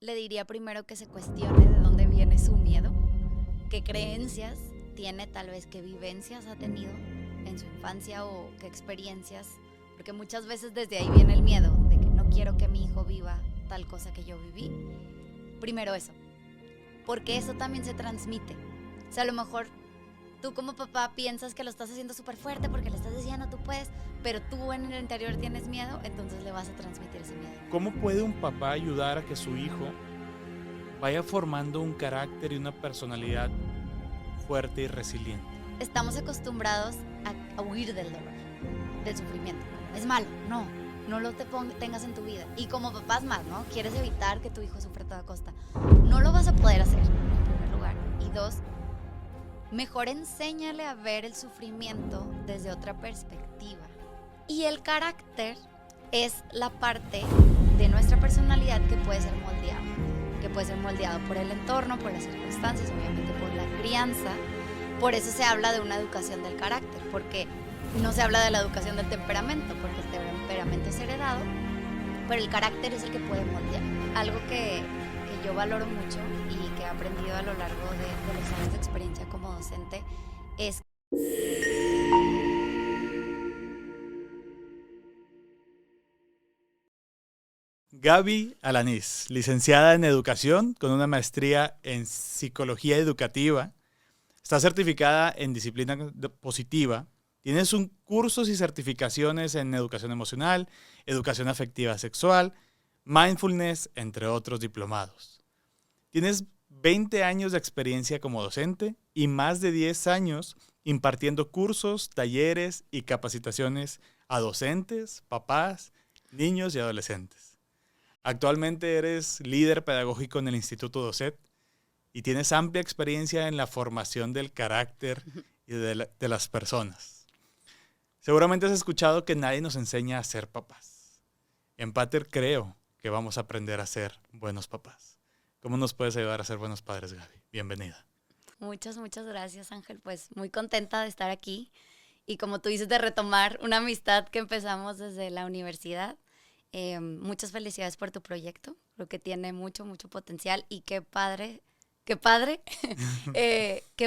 le diría primero que se cuestione de dónde viene su miedo, qué creencias tiene, tal vez qué vivencias ha tenido en su infancia o qué experiencias, porque muchas veces desde ahí viene el miedo de que no quiero que mi hijo viva tal cosa que yo viví. Primero eso, porque eso también se transmite. O sea, a lo mejor tú como papá piensas que lo estás haciendo súper fuerte porque le estás diciendo tú puedes, pero tú en el interior tienes miedo, entonces le vas a transmitir ese miedo. ¿Cómo puede un papá ayudar a que su hijo vaya formando un carácter y una personalidad fuerte y resiliente? Estamos acostumbrados a huir del dolor, del sufrimiento. Es malo, no lo tengas en tu vida. Y como papás más, ¿no? Quieres evitar que tu hijo sufra a toda costa. No lo vas a poder hacer, en primer lugar. Y dos, mejor enséñale a ver el sufrimiento desde otra perspectiva. Y el carácter es la parte de nuestra personalidad que puede ser moldeado por el entorno, por las circunstancias, obviamente por la crianza. Por eso se habla de una educación del carácter, porque no se habla de la educación del temperamento, porque el temperamento es heredado, pero el carácter es el que puede moldear. Algo que yo valoro mucho y que he aprendido a lo largo de los años de experiencia como docente es Gaby Alanís, licenciada en Educación con una maestría en Psicología Educativa, está certificada en Disciplina Positiva, tienes un cursos y certificaciones en Educación Emocional, Educación Afectiva Sexual, Mindfulness, entre otros diplomados. Tienes 20 años de experiencia como docente y más de 10 años impartiendo cursos, talleres y capacitaciones a docentes, papás, niños y adolescentes. Actualmente eres líder pedagógico en el Instituto Docet y tienes amplia experiencia en la formación del carácter y de las personas. Seguramente has escuchado que nadie nos enseña a ser papás. En Pater creo que vamos a aprender a ser buenos papás. ¿Cómo nos puedes ayudar a ser buenos padres, Gaby? Bienvenida. Muchas gracias, Ángel. Pues muy contenta de estar aquí y como tú dices, de retomar una amistad que empezamos desde la universidad. Muchas felicidades por tu proyecto. Creo que tiene mucho potencial y qué padre que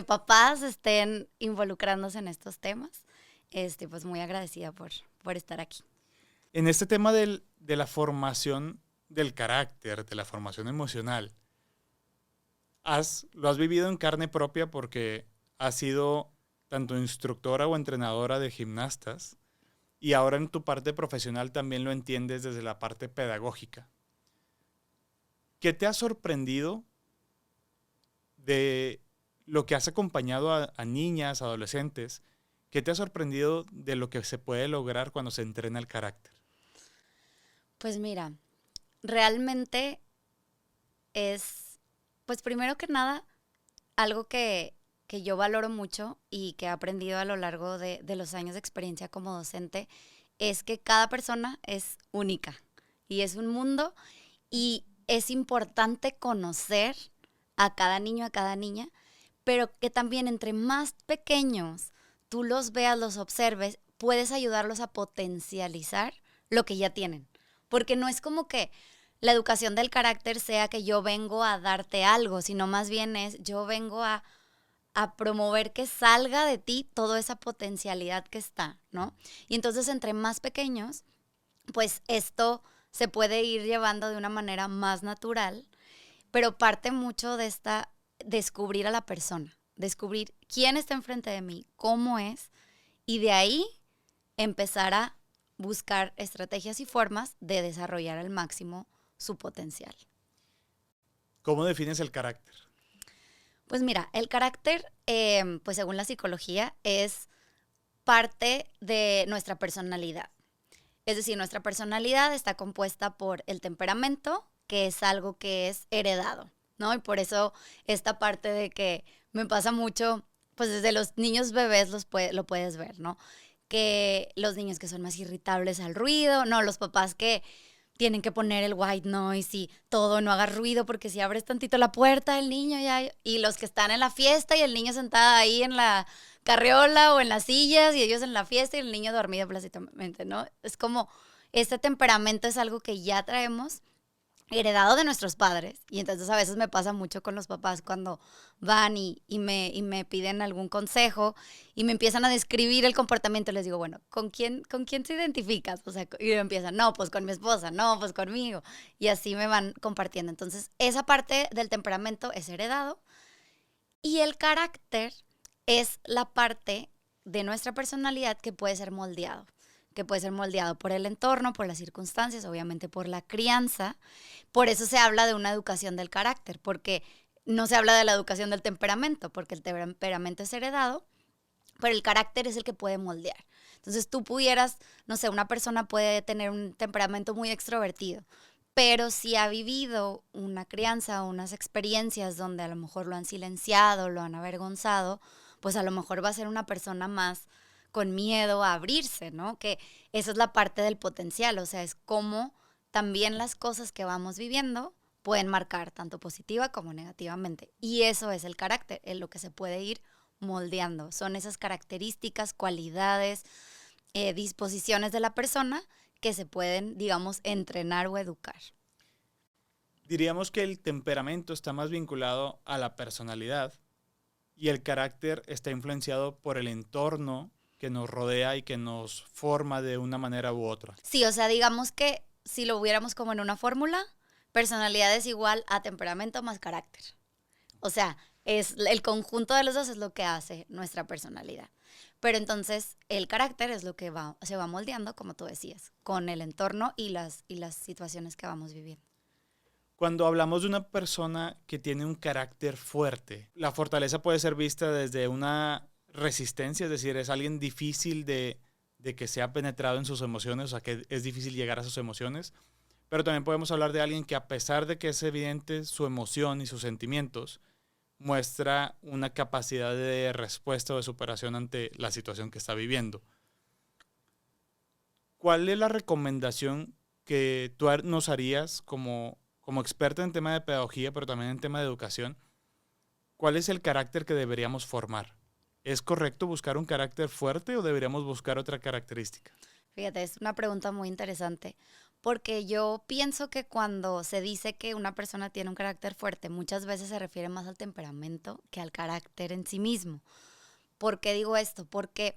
papás estén involucrándose en estos temas. Pues muy agradecida por estar aquí. En este tema de la formación del carácter, de la formación emocional, lo has vivido en carne propia porque has sido tanto instructora o entrenadora de gimnastas y ahora en tu parte profesional también lo entiendes desde la parte pedagógica. ¿Qué te ha sorprendido de lo que has acompañado a niñas, adolescentes? ¿Qué te ha sorprendido de lo que se puede lograr cuando se entrena el carácter? Pues mira, realmente es, pues primero que nada, algo que yo valoro mucho y que he aprendido a lo largo de los años de experiencia como docente, es que cada persona es única y es un mundo y es importante conocer a cada niño, a cada niña, pero que también entre más pequeños tú los veas, los observes, puedes ayudarlos a potencializar lo que ya tienen. Porque no es como que la educación del carácter sea que yo vengo a darte algo, sino más bien es yo vengo a promover que salga de ti toda esa potencialidad que está, ¿no? Y entonces entre más pequeños, pues esto se puede ir llevando de una manera más natural, pero parte mucho de descubrir a la persona, descubrir quién está enfrente de mí, cómo es, y de ahí empezar a buscar estrategias y formas de desarrollar al máximo su potencial. ¿Cómo defines el carácter? Pues mira, el carácter, pues según la psicología, es parte de nuestra personalidad. Es decir, nuestra personalidad está compuesta por el temperamento, que es algo que es heredado, ¿no? Y por eso esta parte de que me pasa mucho, pues desde los niños bebés lo puedes ver, ¿no? Que los niños que son más irritables al ruido, no, los papás que tienen que poner el white noise y todo, no hagas ruido porque si abres tantito la puerta el niño ya, y los que están en la fiesta y el niño sentado ahí en la carriola o en las sillas y ellos en la fiesta y el niño dormido plácidamente, ¿no? Es como, este temperamento es algo que ya traemos heredado de nuestros padres. Y entonces a veces me pasa mucho con los papás cuando van y me piden algún consejo y me empiezan a describir el comportamiento. Les digo, bueno, ¿con quién te identificas? O sea, y empiezan, no, pues con mi esposa, no, pues conmigo. Y así me van compartiendo. Entonces, esa parte del temperamento es heredado y el carácter es la parte de nuestra personalidad que puede ser moldeado por el entorno, por las circunstancias, obviamente por la crianza. Por eso se habla de una educación del carácter, porque no se habla de la educación del temperamento, porque el temperamento es heredado, pero el carácter es el que puede moldear. Entonces tú pudieras, no sé, una persona puede tener un temperamento muy extrovertido, pero si ha vivido una crianza o unas experiencias donde a lo mejor lo han silenciado, lo han avergonzado, pues a lo mejor va a ser una persona más con miedo a abrirse, ¿no? Que esa es la parte del potencial, o sea, es como también las cosas que vamos viviendo pueden marcar tanto positiva como negativamente. Y eso es el carácter, en lo que se puede ir moldeando. Son esas características, cualidades, disposiciones de la persona que se pueden, digamos, entrenar o educar. Diríamos que el temperamento está más vinculado a la personalidad y el carácter está influenciado por el entorno que nos rodea y que nos forma de una manera u otra. Sí, o sea, digamos que si lo hubiéramos como en una fórmula, personalidad es igual a temperamento más carácter. O sea, es el conjunto de los dos es lo que hace nuestra personalidad. Pero entonces el carácter es lo que se va moldeando, como tú decías, con el entorno y las situaciones que vamos viviendo. Cuando hablamos de una persona que tiene un carácter fuerte, la fortaleza puede ser vista desde una resistencia, es decir, es alguien difícil de que sea penetrado en sus emociones, o sea, que es difícil llegar a sus emociones, pero también podemos hablar de alguien que a pesar de que es evidente su emoción y sus sentimientos, muestra una capacidad de respuesta o de superación ante la situación que está viviendo. ¿Cuál es la recomendación que tú nos harías como experta en tema de pedagogía, pero también en tema de educación? ¿Cuál es el carácter que deberíamos formar? ¿Es correcto buscar un carácter fuerte o deberíamos buscar otra característica? Fíjate, es una pregunta muy interesante, porque yo pienso que cuando se dice que una persona tiene un carácter fuerte, muchas veces se refiere más al temperamento que al carácter en sí mismo. ¿Por qué digo esto? Porque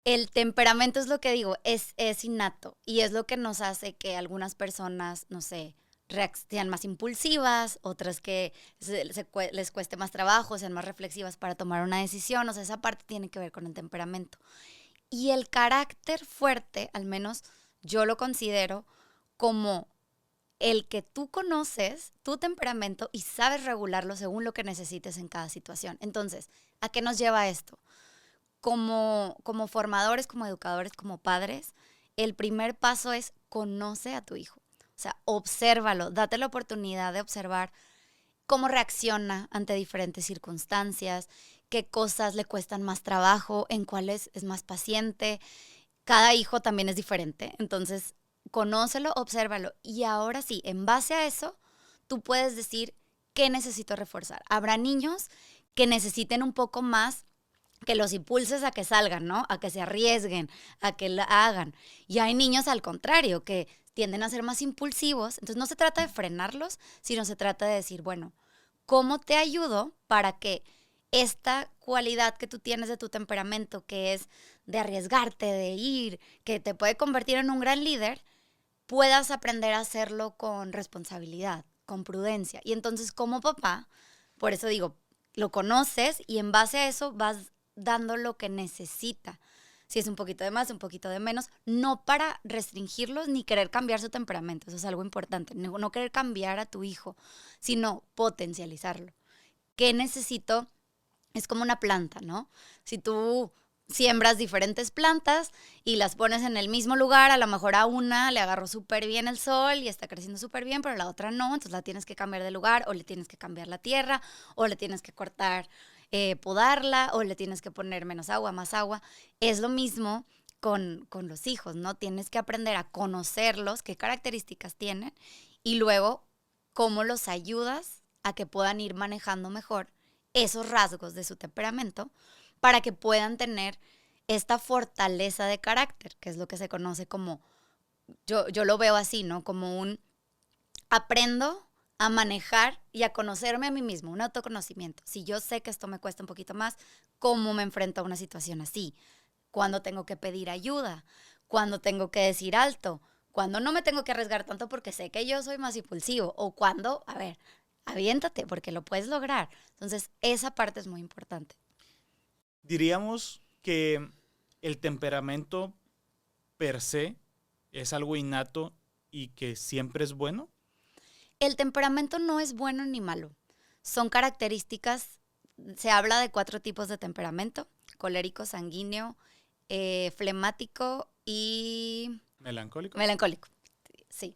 el temperamento es lo que digo, es innato y es lo que nos hace que algunas personas, no sé, sean más impulsivas, otras que les cueste más trabajo, sean más reflexivas para tomar una decisión. O sea, esa parte tiene que ver con el temperamento. Y el carácter fuerte, al menos yo lo considero como el que tú conoces tu temperamento y sabes regularlo según lo que necesites en cada situación. Entonces, ¿a qué nos lleva esto? Como formadores, como educadores, como padres, el primer paso es conoce a tu hijo. O sea, obsérvalo, date la oportunidad de observar cómo reacciona ante diferentes circunstancias, qué cosas le cuestan más trabajo, en cuáles es más paciente. Cada hijo también es diferente, entonces conócelo, obsérvalo y ahora sí, en base a eso, tú puedes decir qué necesito reforzar. Habrá niños que necesiten un poco más que los impulses a que salgan, ¿no? A que se arriesguen, a que la hagan. Y hay niños al contrario, que tienden a ser más impulsivos. Entonces no se trata de frenarlos, sino se trata de decir, bueno, ¿cómo te ayudo para que esta cualidad que tú tienes de tu temperamento, que es de arriesgarte, de ir, que te puede convertir en un gran líder, puedas aprender a hacerlo con responsabilidad, con prudencia? Y entonces como papá, por eso digo, lo conoces y en base a eso vas dando lo que necesita. Si es un poquito de más, un poquito de menos, no para restringirlos ni querer cambiar su temperamento. Eso es algo importante. No querer cambiar a tu hijo, sino potencializarlo. ¿Qué necesito? Es como una planta, ¿no? Si tú siembras diferentes plantas y las pones en el mismo lugar, a lo mejor a una le agarró súper bien el sol y está creciendo súper bien, pero a la otra no, entonces la tienes que cambiar de lugar o le tienes que cambiar la tierra o le tienes que cortar, podarla o le tienes que poner menos agua, más agua. Es lo mismo con los hijos, ¿no? Tienes que aprender a conocerlos, qué características tienen y luego cómo los ayudas a que puedan ir manejando mejor esos rasgos de su temperamento para que puedan tener esta fortaleza de carácter, que es lo que se conoce como, yo lo veo así, ¿no? Como aprendo a manejar y a conocerme a mí mismo, un autoconocimiento. Si yo sé que esto me cuesta un poquito más, ¿cómo me enfrento a una situación así? ¿Cuándo tengo que pedir ayuda? ¿Cuándo tengo que decir alto? ¿Cuándo no me tengo que arriesgar tanto porque sé que yo soy más impulsivo? O cuando, a ver, aviéntate porque lo puedes lograr. Entonces, esa parte es muy importante. Diríamos que el temperamento per se es algo innato y que siempre es bueno. El temperamento no es bueno ni malo. Son características, se habla de 4 tipos de temperamento: colérico, sanguíneo, flemático y Melancólico. melancólico. Sí.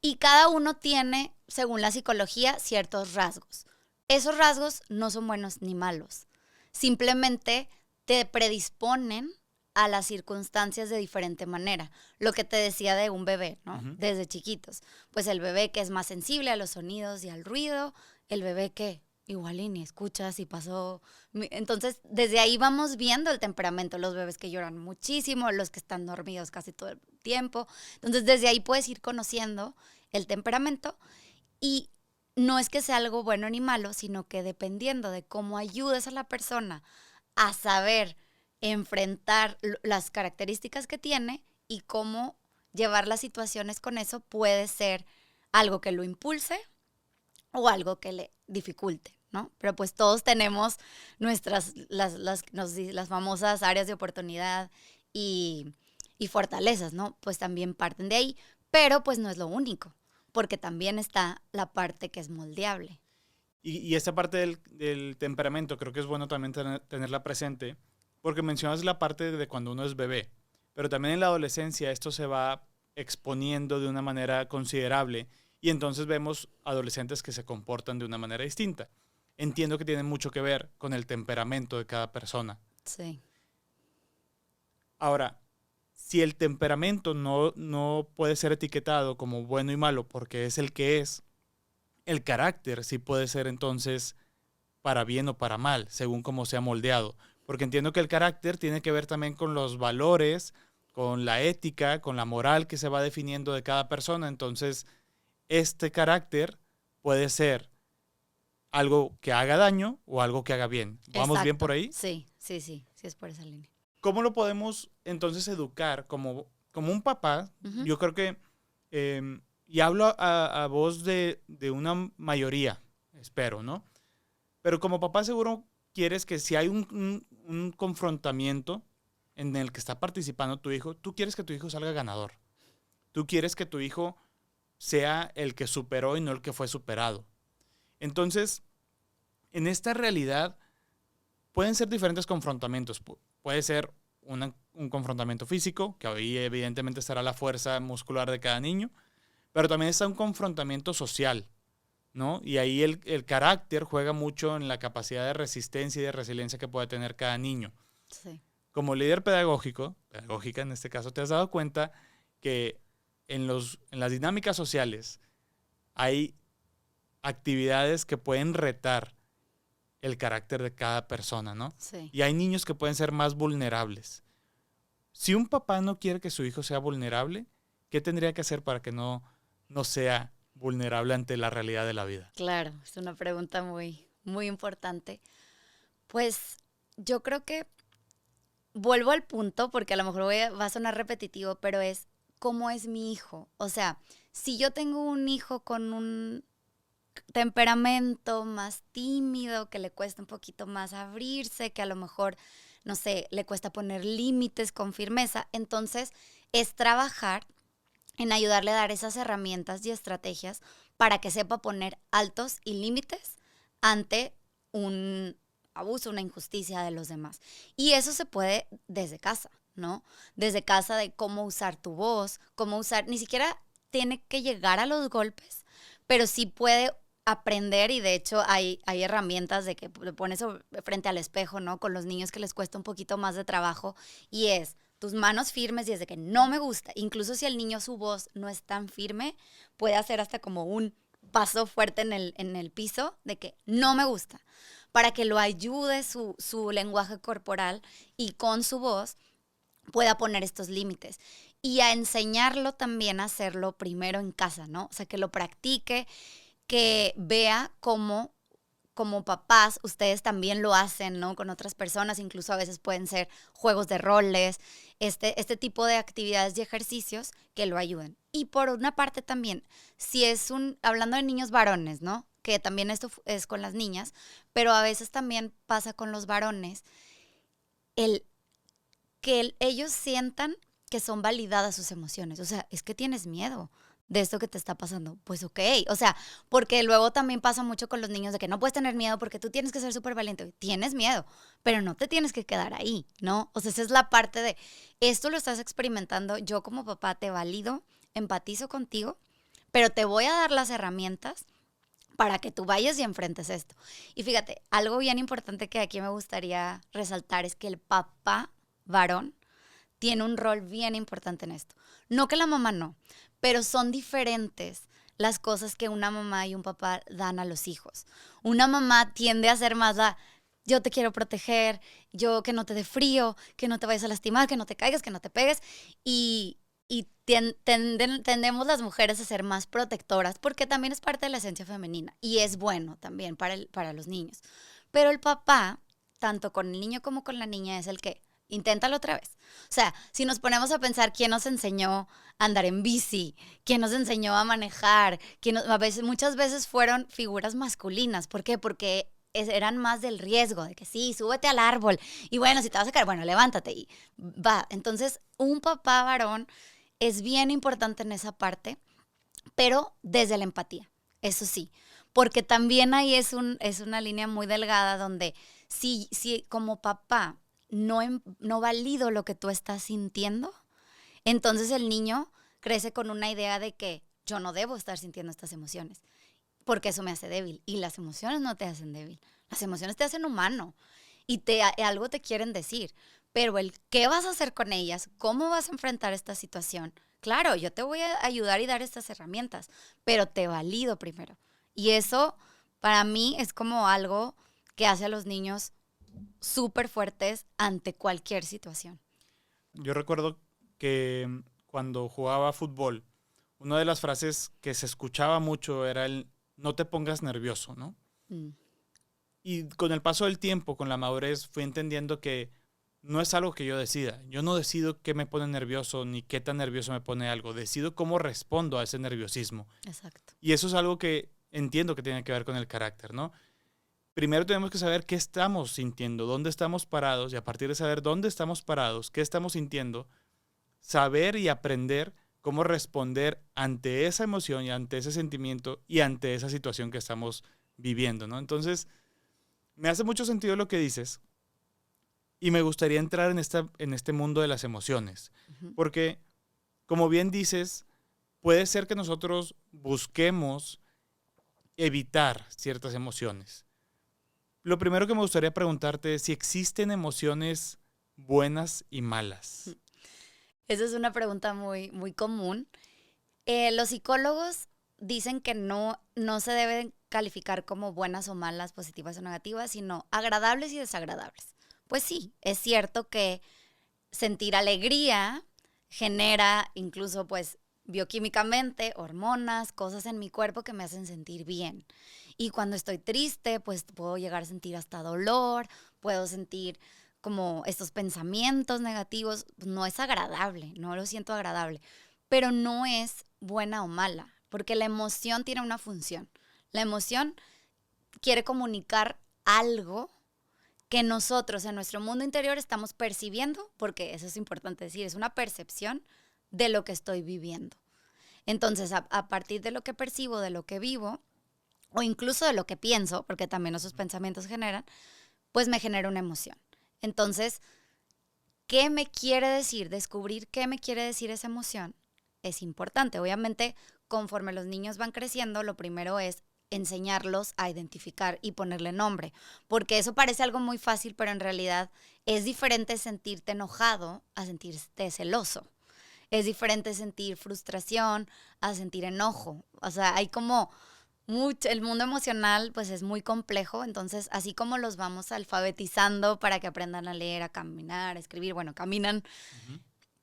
Y cada uno tiene, según la psicología, ciertos rasgos. Esos rasgos no son buenos ni malos. Simplemente te predisponen a las circunstancias de diferente manera. Lo que te decía de un bebé, ¿no? Ujú. Desde chiquitos. Pues el bebé que es más sensible a los sonidos y al ruido, el bebé que igual y ni escucha si pasó. Entonces, desde ahí vamos viendo el temperamento. Los bebés que lloran muchísimo, los que están dormidos casi todo el tiempo. Entonces, desde ahí puedes ir conociendo el temperamento y no es que sea algo bueno ni malo, sino que dependiendo de cómo ayudes a la persona a saber enfrentar las características que tiene y cómo llevar las situaciones con eso, puede ser algo que lo impulse o algo que le dificulte, ¿no? Pero pues todos tenemos las famosas áreas de oportunidad y fortalezas, ¿no? Pues también parten de ahí, pero pues no es lo único, porque también está la parte que es moldeable. Y esta parte del temperamento creo que es bueno también tenerla presente, porque mencionas la parte de cuando uno es bebé, pero también en la adolescencia esto se va exponiendo de una manera considerable y entonces vemos adolescentes que se comportan de una manera distinta. Entiendo que tiene mucho que ver con el temperamento de cada persona. Sí. Ahora, si el temperamento no puede ser etiquetado como bueno y malo porque es el que es, el carácter sí puede ser entonces para bien o para mal, según cómo sea moldeado. Porque entiendo que el carácter tiene que ver también con los valores, con la ética, con la moral que se va definiendo de cada persona. Entonces, este carácter puede ser algo que haga daño o algo que haga bien. ¿Vamos bien por Exacto. ahí? Sí, sí, sí, sí es por esa línea. ¿Cómo lo podemos entonces educar como un papá? Ujú. Yo creo que, y hablo a voz de una mayoría, espero, ¿no? Pero como papá seguro quieres que si hay un confrontamiento en el que está participando tu hijo, tú quieres que tu hijo salga ganador. Tú quieres que tu hijo sea el que superó y no el que fue superado. Entonces, en esta realidad pueden ser diferentes confrontamientos. Puede ser un confrontamiento físico, que ahí evidentemente estará la fuerza muscular de cada niño, pero también está un confrontamiento social, ¿no? Y ahí el carácter juega mucho en la capacidad de resistencia y de resiliencia que puede tener cada niño. Sí. Como líder pedagógica en este caso, te has dado cuenta que en las dinámicas sociales hay actividades que pueden retar el carácter de cada persona, ¿no? Sí. Y hay niños que pueden ser más vulnerables. Si un papá no quiere que su hijo sea vulnerable, ¿qué tendría que hacer para que no sea vulnerable ante la realidad de la vida? Claro, es una pregunta muy, muy importante. Pues yo creo que vuelvo al punto, porque a lo mejor va a sonar repetitivo, pero es cómo es mi hijo. O sea, si yo tengo un hijo con un temperamento más tímido, que le cuesta un poquito más abrirse, que a lo mejor, no sé, le cuesta poner límites con firmeza, entonces es trabajar en ayudarle a dar esas herramientas y estrategias para que sepa poner altos y límites ante un abuso, una injusticia de los demás. Y eso se puede desde casa, ¿no? Desde casa, de cómo usar tu voz, cómo usar, ni siquiera tiene que llegar a los golpes, pero sí puede aprender, y de hecho hay herramientas de que le pones frente al espejo, ¿no? Con los niños que les cuesta un poquito más de trabajo, y es tus manos firmes, y es de que no me gusta. Incluso si el niño, su voz no es tan firme, puede hacer hasta como un paso fuerte en el piso de que no me gusta, para que lo ayude su lenguaje corporal y con su voz pueda poner estos límites. y a enseñarlo también a hacerlo primero en casa, ¿no? O sea, que lo practique, que vea cómo como papás, ustedes también lo hacen, ¿no? Con otras personas, incluso a veces pueden ser juegos de roles, este tipo de actividades y ejercicios que lo ayuden. Y por una parte también, si es hablando de niños varones, ¿no? Que también esto es con las niñas, pero a veces también pasa con los varones, el que ellos sientan que son validadas sus emociones. O sea, es que tienes miedo de esto que te está pasando. Pues ok, o sea, porque luego también pasa mucho con los niños de que no puedes tener miedo porque tú tienes que ser súper valiente. Tienes miedo, pero no te tienes que quedar ahí, ¿no? O sea, esa es la parte de, esto lo estás experimentando, yo como papá te valido, empatizo contigo, pero te voy a dar las herramientas para que tú vayas y enfrentes esto. Y fíjate, algo bien importante que aquí me gustaría resaltar es que el papá varón tiene un rol bien importante en esto. No que la mamá no, pero son diferentes las cosas que una mamá y un papá dan a los hijos. Una mamá tiende a ser más yo te quiero proteger, yo que no te dé frío, que no te vayas a lastimar, que no te caigas, que no te pegues. Y tendemos las mujeres a ser más protectoras porque también es parte de la esencia femenina y es bueno también para los niños. Pero el papá, tanto con el niño como con la niña, es el que inténtalo otra vez. O sea, si nos ponemos a pensar quién nos enseñó a andar en bici, quién nos enseñó a manejar, muchas veces fueron figuras masculinas. ¿Por qué? Porque eran más del riesgo, de que sí, súbete al árbol y bueno, si te vas a caer, bueno, levántate y va. Entonces, un papá varón es bien importante en esa parte, pero desde la empatía, eso sí, porque también ahí es una línea muy delgada donde si como papá no valido lo que tú estás sintiendo, entonces el niño crece con una idea de que yo no debo estar sintiendo estas emociones, porque eso me hace débil. Y las emociones no te hacen débil, las emociones te hacen humano y algo te quieren decir. Pero el qué vas a hacer con ellas, cómo vas a enfrentar esta situación, claro, yo te voy a ayudar y dar estas herramientas, pero te valido primero. Y eso para mí es como algo que hace a los niños súper fuertes ante cualquier situación. Yo recuerdo que cuando jugaba fútbol, una de las frases que se escuchaba mucho era el no te pongas nervioso, ¿no? Mm. Y con el paso del tiempo, con la madurez, fui entendiendo que no es algo que yo decida. Yo no decido qué me pone nervioso ni qué tan nervioso me pone algo. Decido cómo respondo a ese nerviosismo. Exacto. Y eso es algo que entiendo que tiene que ver con el carácter, ¿no? Primero tenemos que saber qué estamos sintiendo, dónde estamos parados, y a partir de saber dónde estamos parados, qué estamos sintiendo, saber y aprender cómo responder ante esa emoción y ante ese sentimiento y ante esa situación que estamos viviendo, ¿no? Entonces, me hace mucho sentido lo que dices y me gustaría entrar en este mundo de las emociones, Uh-huh. porque, como bien dices, puede ser que nosotros busquemos evitar ciertas emociones. Lo primero que me gustaría preguntarte es si existen emociones buenas y malas. Esa es una pregunta muy, muy común. Los psicólogos dicen que no se deben calificar como buenas o malas, positivas o negativas, sino agradables y desagradables. Pues sí, es cierto que sentir alegría genera incluso pues bioquímicamente hormonas, cosas en mi cuerpo que me hacen sentir bien. Y cuando estoy triste, pues puedo llegar a sentir hasta dolor, puedo sentir como estos pensamientos negativos. No es agradable, no lo siento agradable, pero no es buena o mala, porque la emoción tiene una función. La emoción quiere comunicar algo que nosotros en nuestro mundo interior estamos percibiendo, porque eso es importante decir, es una percepción de lo que estoy viviendo. Entonces, a partir de lo que percibo, de lo que vivo, o incluso de lo que pienso, porque también esos pensamientos generan, pues me genera una emoción. Entonces, ¿qué me quiere decir? Descubrir qué me quiere decir esa emoción es importante. Obviamente, conforme los niños van creciendo, lo primero es enseñarlos a identificar y ponerle nombre, porque eso parece algo muy fácil, pero en realidad es diferente sentirte enojado a sentirte celoso. Es diferente sentir frustración a sentir enojo. O sea, hay como el mundo emocional pues es muy complejo, entonces así como los vamos alfabetizando para que aprendan a leer, a caminar, a escribir, bueno, caminan, Uh-huh.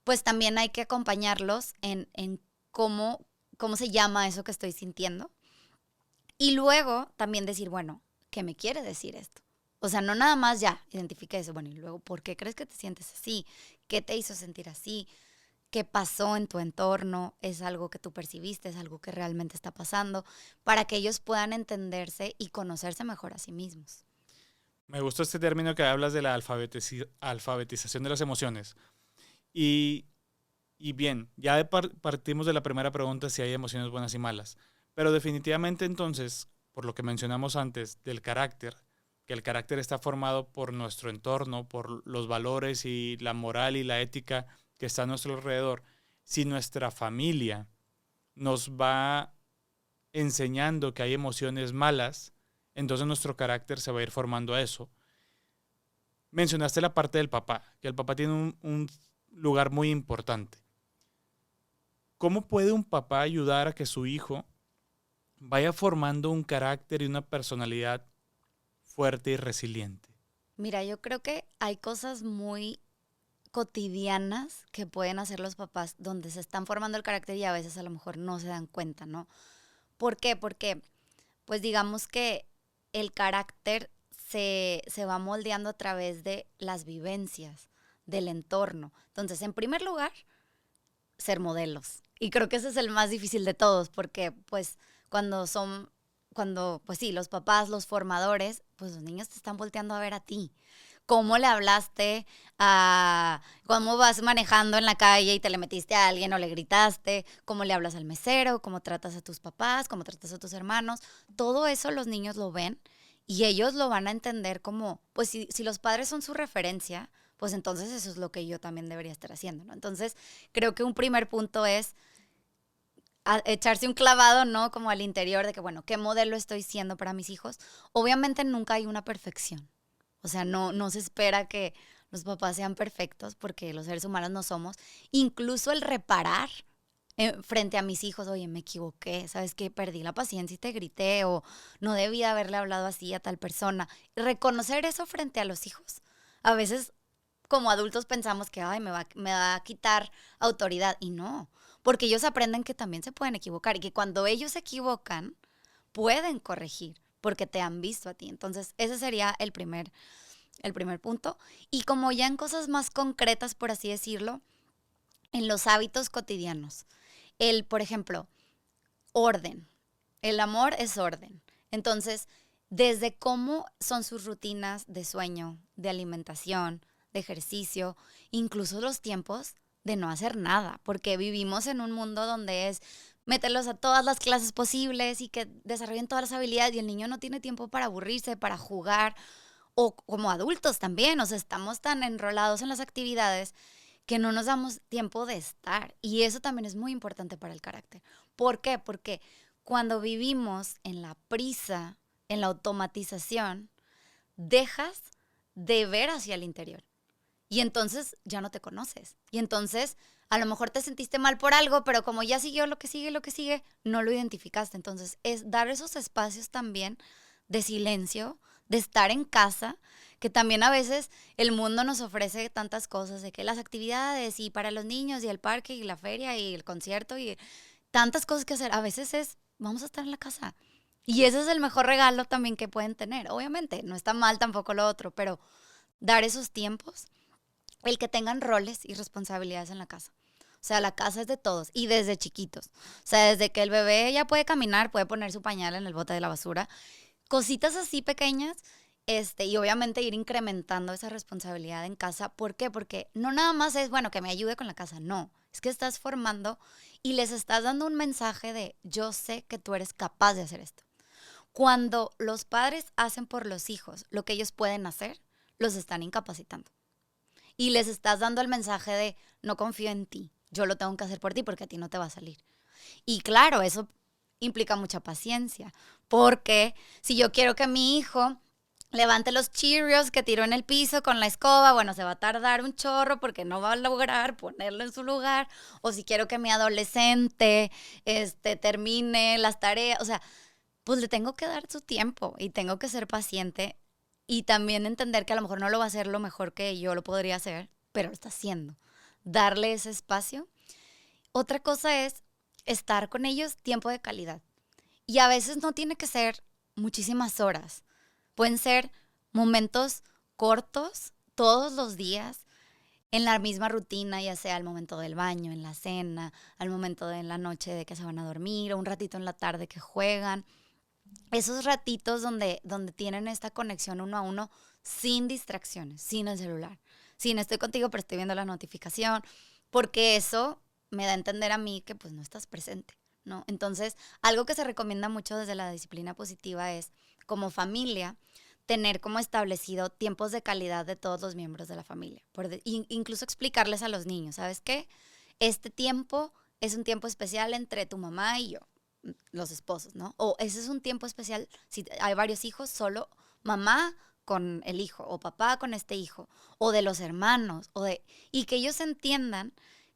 pues también hay que acompañarlos en cómo se llama eso que estoy sintiendo. Y luego también decir, bueno, ¿qué me quiere decir esto? O sea, no nada más ya, identifica eso. Bueno, y luego, ¿por qué crees que te sientes así? ¿Qué te hizo sentir así? ¿Qué pasó en tu entorno? ¿Es algo que tú percibiste? ¿Es algo que realmente está pasando? Para que ellos puedan entenderse y conocerse mejor a sí mismos. Me gustó este término que hablas de la alfabetización de las emociones. Y, y bien, ya partimos de la primera pregunta si hay emociones buenas y malas. Pero definitivamente entonces, por lo que mencionamos antes del carácter, que el carácter está formado por nuestro entorno, por los valores y la moral y la ética que está a nuestro alrededor, si nuestra familia nos va enseñando que hay emociones malas, entonces nuestro carácter se va a ir formando a eso. Mencionaste la parte del papá, que el papá tiene un lugar muy importante. ¿Cómo puede un papá ayudar a que su hijo vaya formando un carácter y una personalidad fuerte y resiliente? Mira, yo creo que hay cosas muy cotidianas que pueden hacer los papás donde se están formando el carácter y a veces a lo mejor no se dan cuenta, ¿no? ¿Por qué? Porque, pues digamos que el carácter se va moldeando a través de las vivencias, del entorno. Entonces, en primer lugar, ser modelos. Y creo que ese es el más difícil de todos, porque pues pues sí, los papás, los formadores, pues los niños te están volteando a ver a ti. ¿Cómo le hablaste cómo vas manejando en la calle y te le metiste a alguien o le gritaste? ¿Cómo le hablas al mesero? ¿Cómo tratas a tus papás? ¿Cómo tratas a tus hermanos? Todo eso los niños lo ven y ellos lo van a entender como, pues si los padres son su referencia, pues entonces eso es lo que yo también debería estar haciendo, ¿no? Entonces, creo que un primer punto es echarse un clavado, ¿no? Como al interior de que, bueno, ¿qué modelo estoy siendo para mis hijos? Obviamente nunca hay una perfección. O sea, no se espera que los papás sean perfectos porque los seres humanos no somos. Incluso el reparar frente a mis hijos, oye, me equivoqué, ¿sabes qué? Perdí la paciencia y te grité o no debía haberle hablado así a tal persona. Reconocer eso frente a los hijos. A veces como adultos pensamos que, ay, me va a quitar autoridad. Y no, porque ellos aprenden que también se pueden equivocar y que cuando ellos se equivocan, pueden corregir porque te han visto a ti. Entonces, ese sería el primer punto. Y como ya en cosas más concretas, por así decirlo, en los hábitos cotidianos. Por ejemplo, orden. El amor es orden. Entonces, desde cómo son sus rutinas de sueño, de alimentación, de ejercicio, incluso los tiempos de no hacer nada, porque vivimos en un mundo donde es mételos a todas las clases posibles y que desarrollen todas las habilidades y el niño no tiene tiempo para aburrirse, para jugar, o como adultos también, o sea, estamos tan enrolados en las actividades que no nos damos tiempo de estar. Y eso también es muy importante para el carácter. ¿Por qué? Porque cuando vivimos en la prisa, en la automatización, dejas de ver hacia el interior. Y entonces ya no te conoces. Y entonces a lo mejor te sentiste mal por algo, pero como ya siguió lo que sigue, no lo identificaste. Entonces es dar esos espacios también de silencio, de estar en casa, que también a veces el mundo nos ofrece tantas cosas, de que las actividades y para los niños y el parque y la feria y el concierto y tantas cosas que hacer. A veces vamos a estar en la casa. Y ese es el mejor regalo también que pueden tener. Obviamente, no está mal tampoco lo otro, pero dar esos tiempos, el que tengan roles y responsabilidades en la casa. O sea, la casa es de todos y desde chiquitos. O sea, desde que el bebé ya puede caminar, puede poner su pañal en el bote de la basura. Cositas así pequeñas, y obviamente ir incrementando esa responsabilidad en casa. ¿Por qué? Porque no nada más es, bueno, que me ayude con la casa. No, es que estás formando y les estás dando un mensaje de yo sé que tú eres capaz de hacer esto. Cuando los padres hacen por los hijos lo que ellos pueden hacer, los están incapacitando. Y les estás dando el mensaje de no confío en ti, yo lo tengo que hacer por ti porque a ti no te va a salir. Y claro, eso implica mucha paciencia, porque si yo quiero que mi hijo levante los Cheerios que tiró en el piso con la escoba, bueno, se va a tardar un chorro porque no va a lograr ponerlo en su lugar. O si quiero que mi adolescente termine las tareas, o sea, pues le tengo que dar su tiempo y tengo que ser paciente y también entender que a lo mejor no lo va a hacer lo mejor que yo lo podría hacer, pero lo está haciendo. darle ese espacio. Otra cosa es estar con ellos tiempo de calidad. Y a veces no tiene que ser muchísimas horas. Pueden ser momentos cortos todos los días en la misma rutina, ya sea al momento del baño, en la cena, al momento de en la noche de que se van a dormir o un ratito en la tarde que juegan. Esos ratitos donde tienen esta conexión uno a uno sin distracciones, sin el celular. Sin estoy contigo pero estoy viendo la notificación, porque eso me da a entender a mí que pues no estás presente, ¿no? Entonces, algo que se recomienda mucho desde la disciplina positiva es, como familia, tener como establecido tiempos de calidad de todos los miembros de la familia. Incluso explicarles a los niños, ¿sabes qué? Este tiempo es un tiempo especial entre tu mamá y yo, los esposos, ¿no? O ese es un tiempo especial, si hay varios hijos, solo mamá con el hijo, o papá con este hijo, o de los hermanos, y que ellos entiendan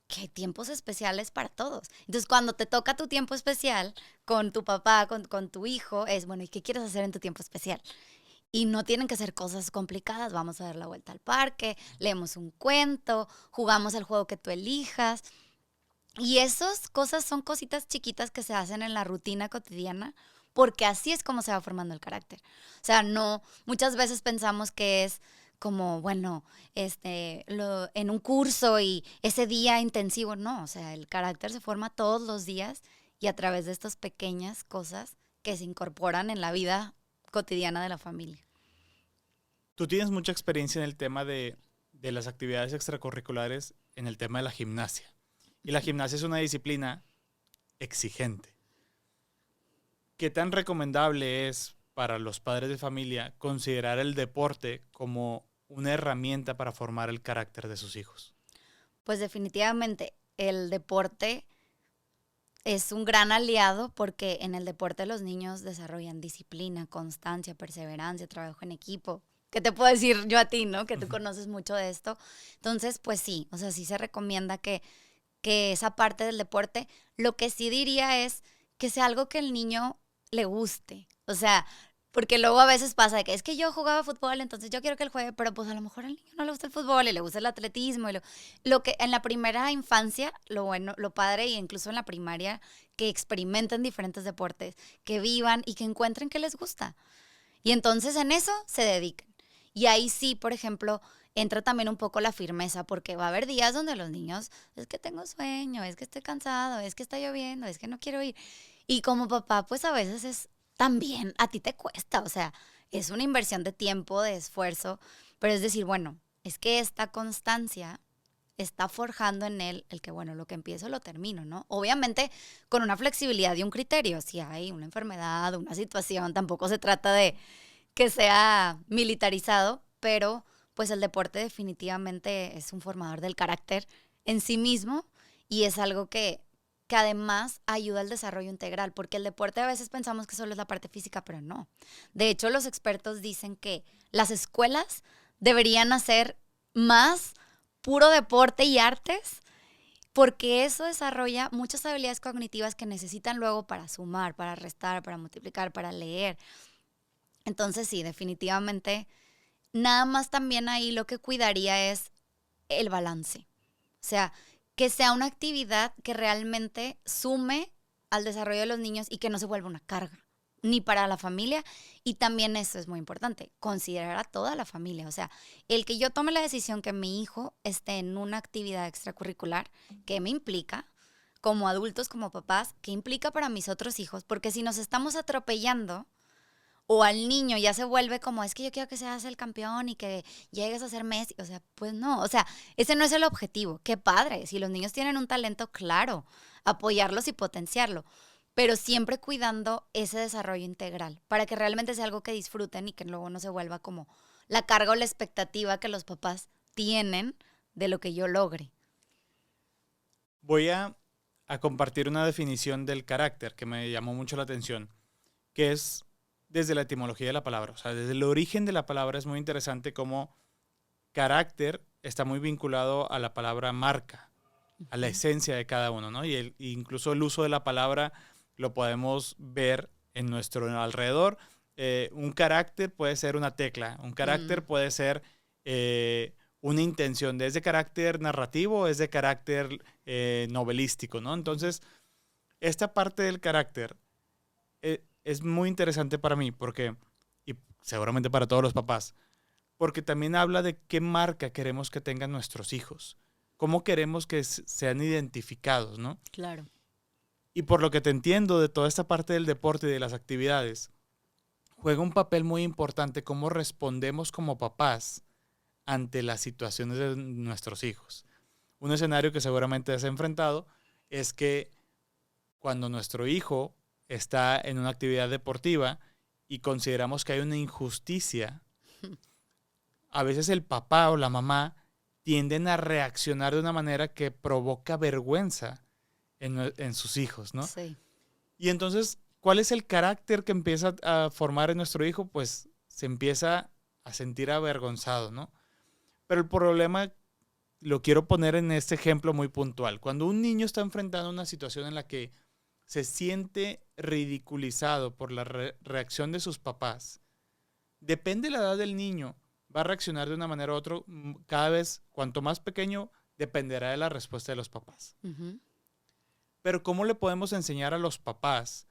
que hay tiempos especiales para todos. Entonces, cuando te toca tu tiempo especial con tu papá, con tu hijo, es, bueno, ¿y qué quieres hacer en tu tiempo especial? Y no tienen que ser cosas complicadas. Vamos a dar la vuelta al parque, leemos un cuento, jugamos el juego que tú elijas. Y esas cosas son cositas chiquitas que se hacen en la rutina cotidiana, porque así es como se va formando el carácter. O sea, no, muchas veces pensamos que es como, bueno, en un curso y ese día intensivo. No, o sea, el carácter se forma todos los días y a través de estas pequeñas cosas que se incorporan en la vida cotidiana de la familia. Tú tienes mucha experiencia en el tema de las actividades extracurriculares, en el tema de la gimnasia. Y la gimnasia es una disciplina exigente. ¿Qué tan recomendable es para los padres de familia considerar el deporte como una herramienta para formar el carácter de sus hijos? Pues definitivamente el deporte es un gran aliado, porque en el deporte los niños desarrollan disciplina, constancia, perseverancia, trabajo en equipo. ¿Qué te puedo decir yo a ti, no? Que tú conoces mucho de esto. Entonces, pues sí, o sea, sí se recomienda que esa parte del deporte, lo que sí diría es que sea algo que el niño le guste. O sea, porque luego a veces pasa de que es que yo jugaba fútbol, entonces yo quiero que él juegue, pero pues a lo mejor al niño no le gusta el fútbol y le gusta el atletismo. Lo que en la primera infancia, lo bueno, lo padre, y incluso en la primaria, que experimenten diferentes deportes, que vivan y que encuentren que les gusta. Y entonces en eso se dediquen. Y ahí sí, por ejemplo, entra también un poco la firmeza, porque va a haber días donde los niños, es que tengo sueño, es que estoy cansado, es que está lloviendo, es que no quiero ir. Y como papá, pues a veces es también, a ti te cuesta, o sea, es una inversión de tiempo, de esfuerzo, pero es decir, bueno, es que esta constancia está forjando en él el que, bueno, lo que empiezo lo termino, ¿no? Obviamente con una flexibilidad y un criterio. Si hay una enfermedad, una situación, tampoco se trata de que sea militarizado, pero pues el deporte definitivamente es un formador del carácter en sí mismo, y es algo que además ayuda al desarrollo integral, porque el deporte a veces pensamos que solo es la parte física, pero no. De hecho, los expertos dicen que las escuelas deberían hacer más puro deporte y artes, porque eso desarrolla muchas habilidades cognitivas que necesitan luego para sumar, para restar, para multiplicar, para leer. Entonces sí, definitivamente, nada más también ahí lo que cuidaría es el balance. O sea, que sea una actividad que realmente sume al desarrollo de los niños y que no se vuelva una carga, ni para la familia. Y también eso es muy importante, considerar a toda la familia. O sea, el que yo tome la decisión que mi hijo esté en una actividad extracurricular, ¿qué me implica? Como adultos, como papás, ¿qué implica para mis otros hijos? Porque si nos estamos atropellando, o al niño ya se vuelve como, es que yo quiero que seas el campeón y que llegues a ser Messi. O sea, pues no, o sea, ese no es el objetivo. Qué padre, si los niños tienen un talento, claro, apoyarlos y potenciarlo, pero siempre cuidando ese desarrollo integral para que realmente sea algo que disfruten y que luego no se vuelva como la carga o la expectativa que los papás tienen de lo que yo logre. Voy a compartir una definición del carácter que me llamó mucho la atención, que es desde la etimología de la palabra. O sea, desde el origen de la palabra es muy interesante cómo carácter está muy vinculado a la palabra marca, a la esencia de cada uno, ¿no? Y incluso el uso de la palabra lo podemos ver en nuestro alrededor. Un carácter puede ser una tecla, un carácter puede ser una intención, ¿es de carácter narrativo o es de carácter novelístico, ¿no? Entonces, esta parte del carácter es muy interesante para mí porque, y seguramente para todos los papás, porque también habla de qué marca queremos que tengan nuestros hijos, cómo queremos que sean identificados, ¿no? Claro. Y por lo que te entiendo de toda esta parte del deporte y de las actividades, juega un papel muy importante cómo respondemos como papás ante las situaciones de nuestros hijos. Un escenario que seguramente has enfrentado es que cuando nuestro hijo está en una actividad deportiva y consideramos que hay una injusticia, a veces el papá o la mamá tienden a reaccionar de una manera que provoca vergüenza en sus hijos, ¿no? Sí. Y entonces, ¿cuál es el carácter que empieza a formar en nuestro hijo? Pues se empieza a sentir avergonzado, ¿no? Pero el problema lo quiero poner en este ejemplo muy puntual. Cuando un niño está enfrentando una situación en la que se siente ridiculizado por la reacción de sus papás, depende de la edad del niño, va a reaccionar de una manera u otra. Cada vez, cuanto más pequeño, dependerá de la respuesta de los papás. Uh-huh. Pero ¿cómo le podemos enseñar a los papás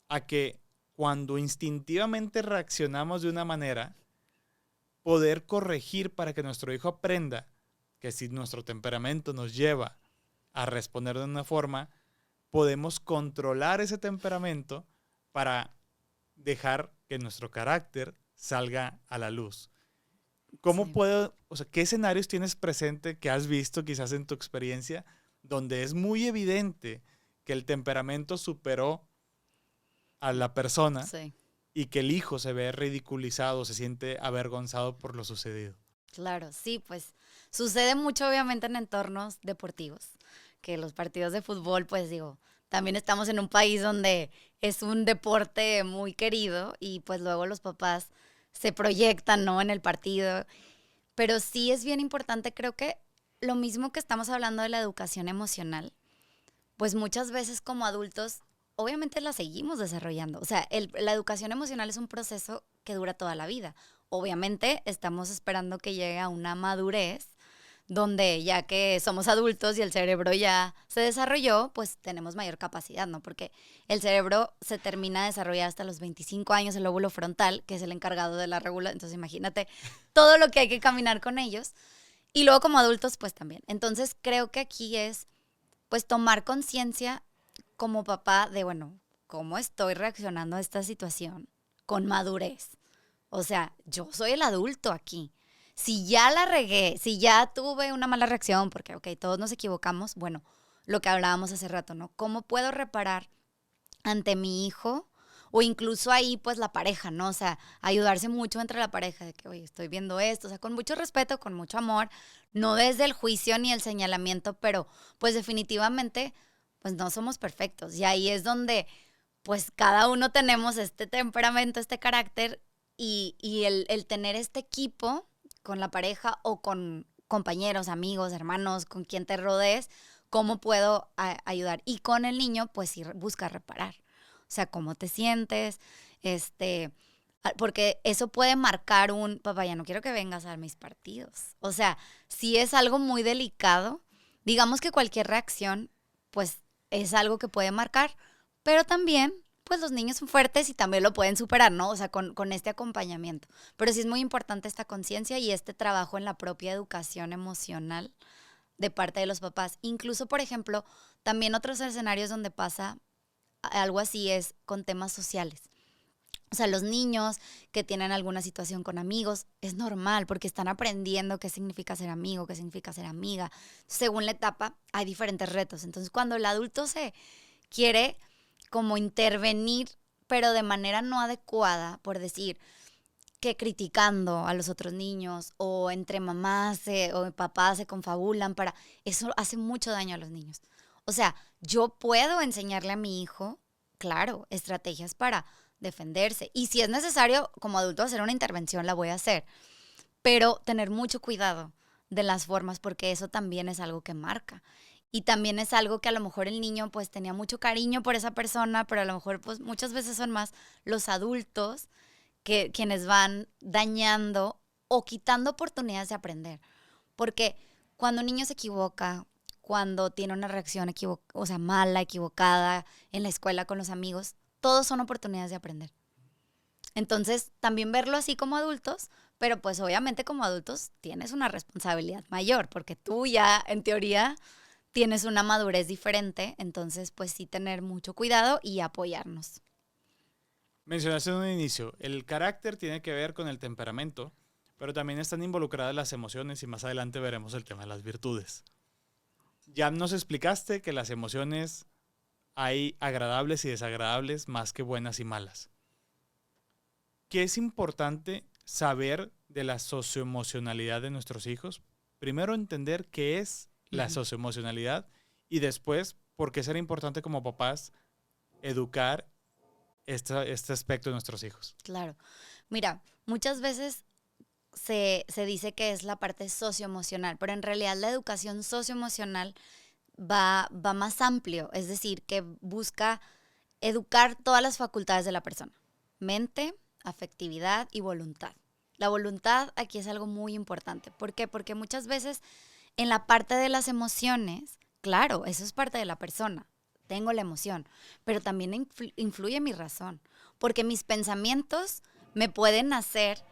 a que cuando instintivamente reaccionamos de una manera, poder corregir para que nuestro hijo aprenda que si nuestro temperamento nos lleva a responder de una forma, podemos controlar ese temperamento para dejar que nuestro carácter salga a la luz? ¿Cómo Sí. puedo, o sea, qué escenarios tienes presente que has visto quizás en tu experiencia donde es muy evidente que el temperamento superó a la persona Sí. y que el hijo se ve ridiculizado, se siente avergonzado por lo sucedido? Claro, sí, pues sucede mucho obviamente en entornos deportivos, que los partidos de fútbol, pues digo, también estamos en un país donde es un deporte muy querido y pues luego los papás se proyectan, ¿no? En el partido. Pero sí es bien importante, creo que lo mismo que estamos hablando de la educación emocional, pues muchas veces como adultos, obviamente la seguimos desarrollando. O sea, la educación emocional es un proceso que dura toda la vida. Obviamente estamos esperando que llegue a una madurez donde ya que somos adultos y el cerebro ya se desarrolló, pues tenemos mayor capacidad, ¿no? Porque el cerebro se termina de desarrollar hasta los 25 años, el lóbulo frontal, que es el encargado de la regulación. Entonces imagínate todo lo que hay que caminar con ellos. Y luego como adultos, pues también. Entonces creo que aquí es, pues tomar conciencia como papá de, bueno, ¿cómo estoy reaccionando a esta situación? Con madurez. O sea, yo soy el adulto aquí. Si ya la regué, si ya tuve una mala reacción, porque, ok, todos nos equivocamos, bueno, lo que hablábamos hace rato, ¿no? ¿Cómo puedo reparar ante mi hijo? O incluso ahí, pues, la pareja, ¿no? O sea, ayudarse mucho entre la pareja, de que, oye, estoy viendo esto, o sea, con mucho respeto, con mucho amor, no desde el juicio ni el señalamiento, pero, pues, definitivamente, pues, no somos perfectos. Y ahí es donde, pues, cada uno tenemos este temperamento, este carácter, y el tener este equipo con la pareja o con compañeros, amigos, hermanos, con quien te rodees, cómo puedo ayudar. Y con el niño, pues sí, busca reparar. O sea, cómo te sientes, porque eso puede marcar un, papá, ya no quiero que vengas a mis partidos. O sea, si es algo muy delicado, digamos que cualquier reacción, pues es algo que puede marcar, pero también pues los niños son fuertes y también lo pueden superar, ¿no? O sea, con este acompañamiento. Pero sí es muy importante esta conciencia y este trabajo en la propia educación emocional de parte de los papás. Incluso, por ejemplo, también otros escenarios donde pasa algo así es con temas sociales. O sea, los niños que tienen alguna situación con amigos, es normal porque están aprendiendo qué significa ser amigo, qué significa ser amiga. Según la etapa, hay diferentes retos. Entonces, cuando el adulto se quiere como intervenir, pero de manera no adecuada, por decir, que criticando a los otros niños o entre mamás o papás se confabulan para... Eso hace mucho daño a los niños. O sea, yo puedo enseñarle a mi hijo, claro, estrategias para defenderse. Y si es necesario, como adulto, hacer una intervención, la voy a hacer. Pero tener mucho cuidado de las formas porque eso también es algo que marca. Y también es algo que a lo mejor el niño pues tenía mucho cariño por esa persona, pero a lo mejor pues muchas veces son más los adultos quienes van dañando o quitando oportunidades de aprender. Porque cuando un niño se equivoca, cuando tiene una reacción mala, equivocada, en la escuela con los amigos, todos son oportunidades de aprender. Entonces, también verlo así como adultos, pero pues obviamente como adultos tienes una responsabilidad mayor, porque tú ya, en teoría, tienes una madurez diferente, entonces pues sí tener mucho cuidado y apoyarnos. Mencionaste en un inicio, el carácter tiene que ver con el temperamento, pero también están involucradas las emociones y más adelante veremos el tema de las virtudes. Ya nos explicaste que las emociones hay agradables y desagradables más que buenas y malas. ¿Qué es importante saber de la socioemocionalidad de nuestros hijos? Primero entender qué es la socioemocionalidad y después por qué será importante como papás educar este aspecto de nuestros hijos. Claro. Mira, muchas veces se dice que es la parte socioemocional, pero en realidad la educación socioemocional va más amplio, es decir, que busca educar todas las facultades de la persona: mente, afectividad y voluntad. La voluntad aquí es algo muy importante. ¿Por qué? Porque muchas veces en la parte de las emociones, claro, eso es parte de la persona. Tengo la emoción, pero también influye mi razón, porque mis pensamientos me pueden hacer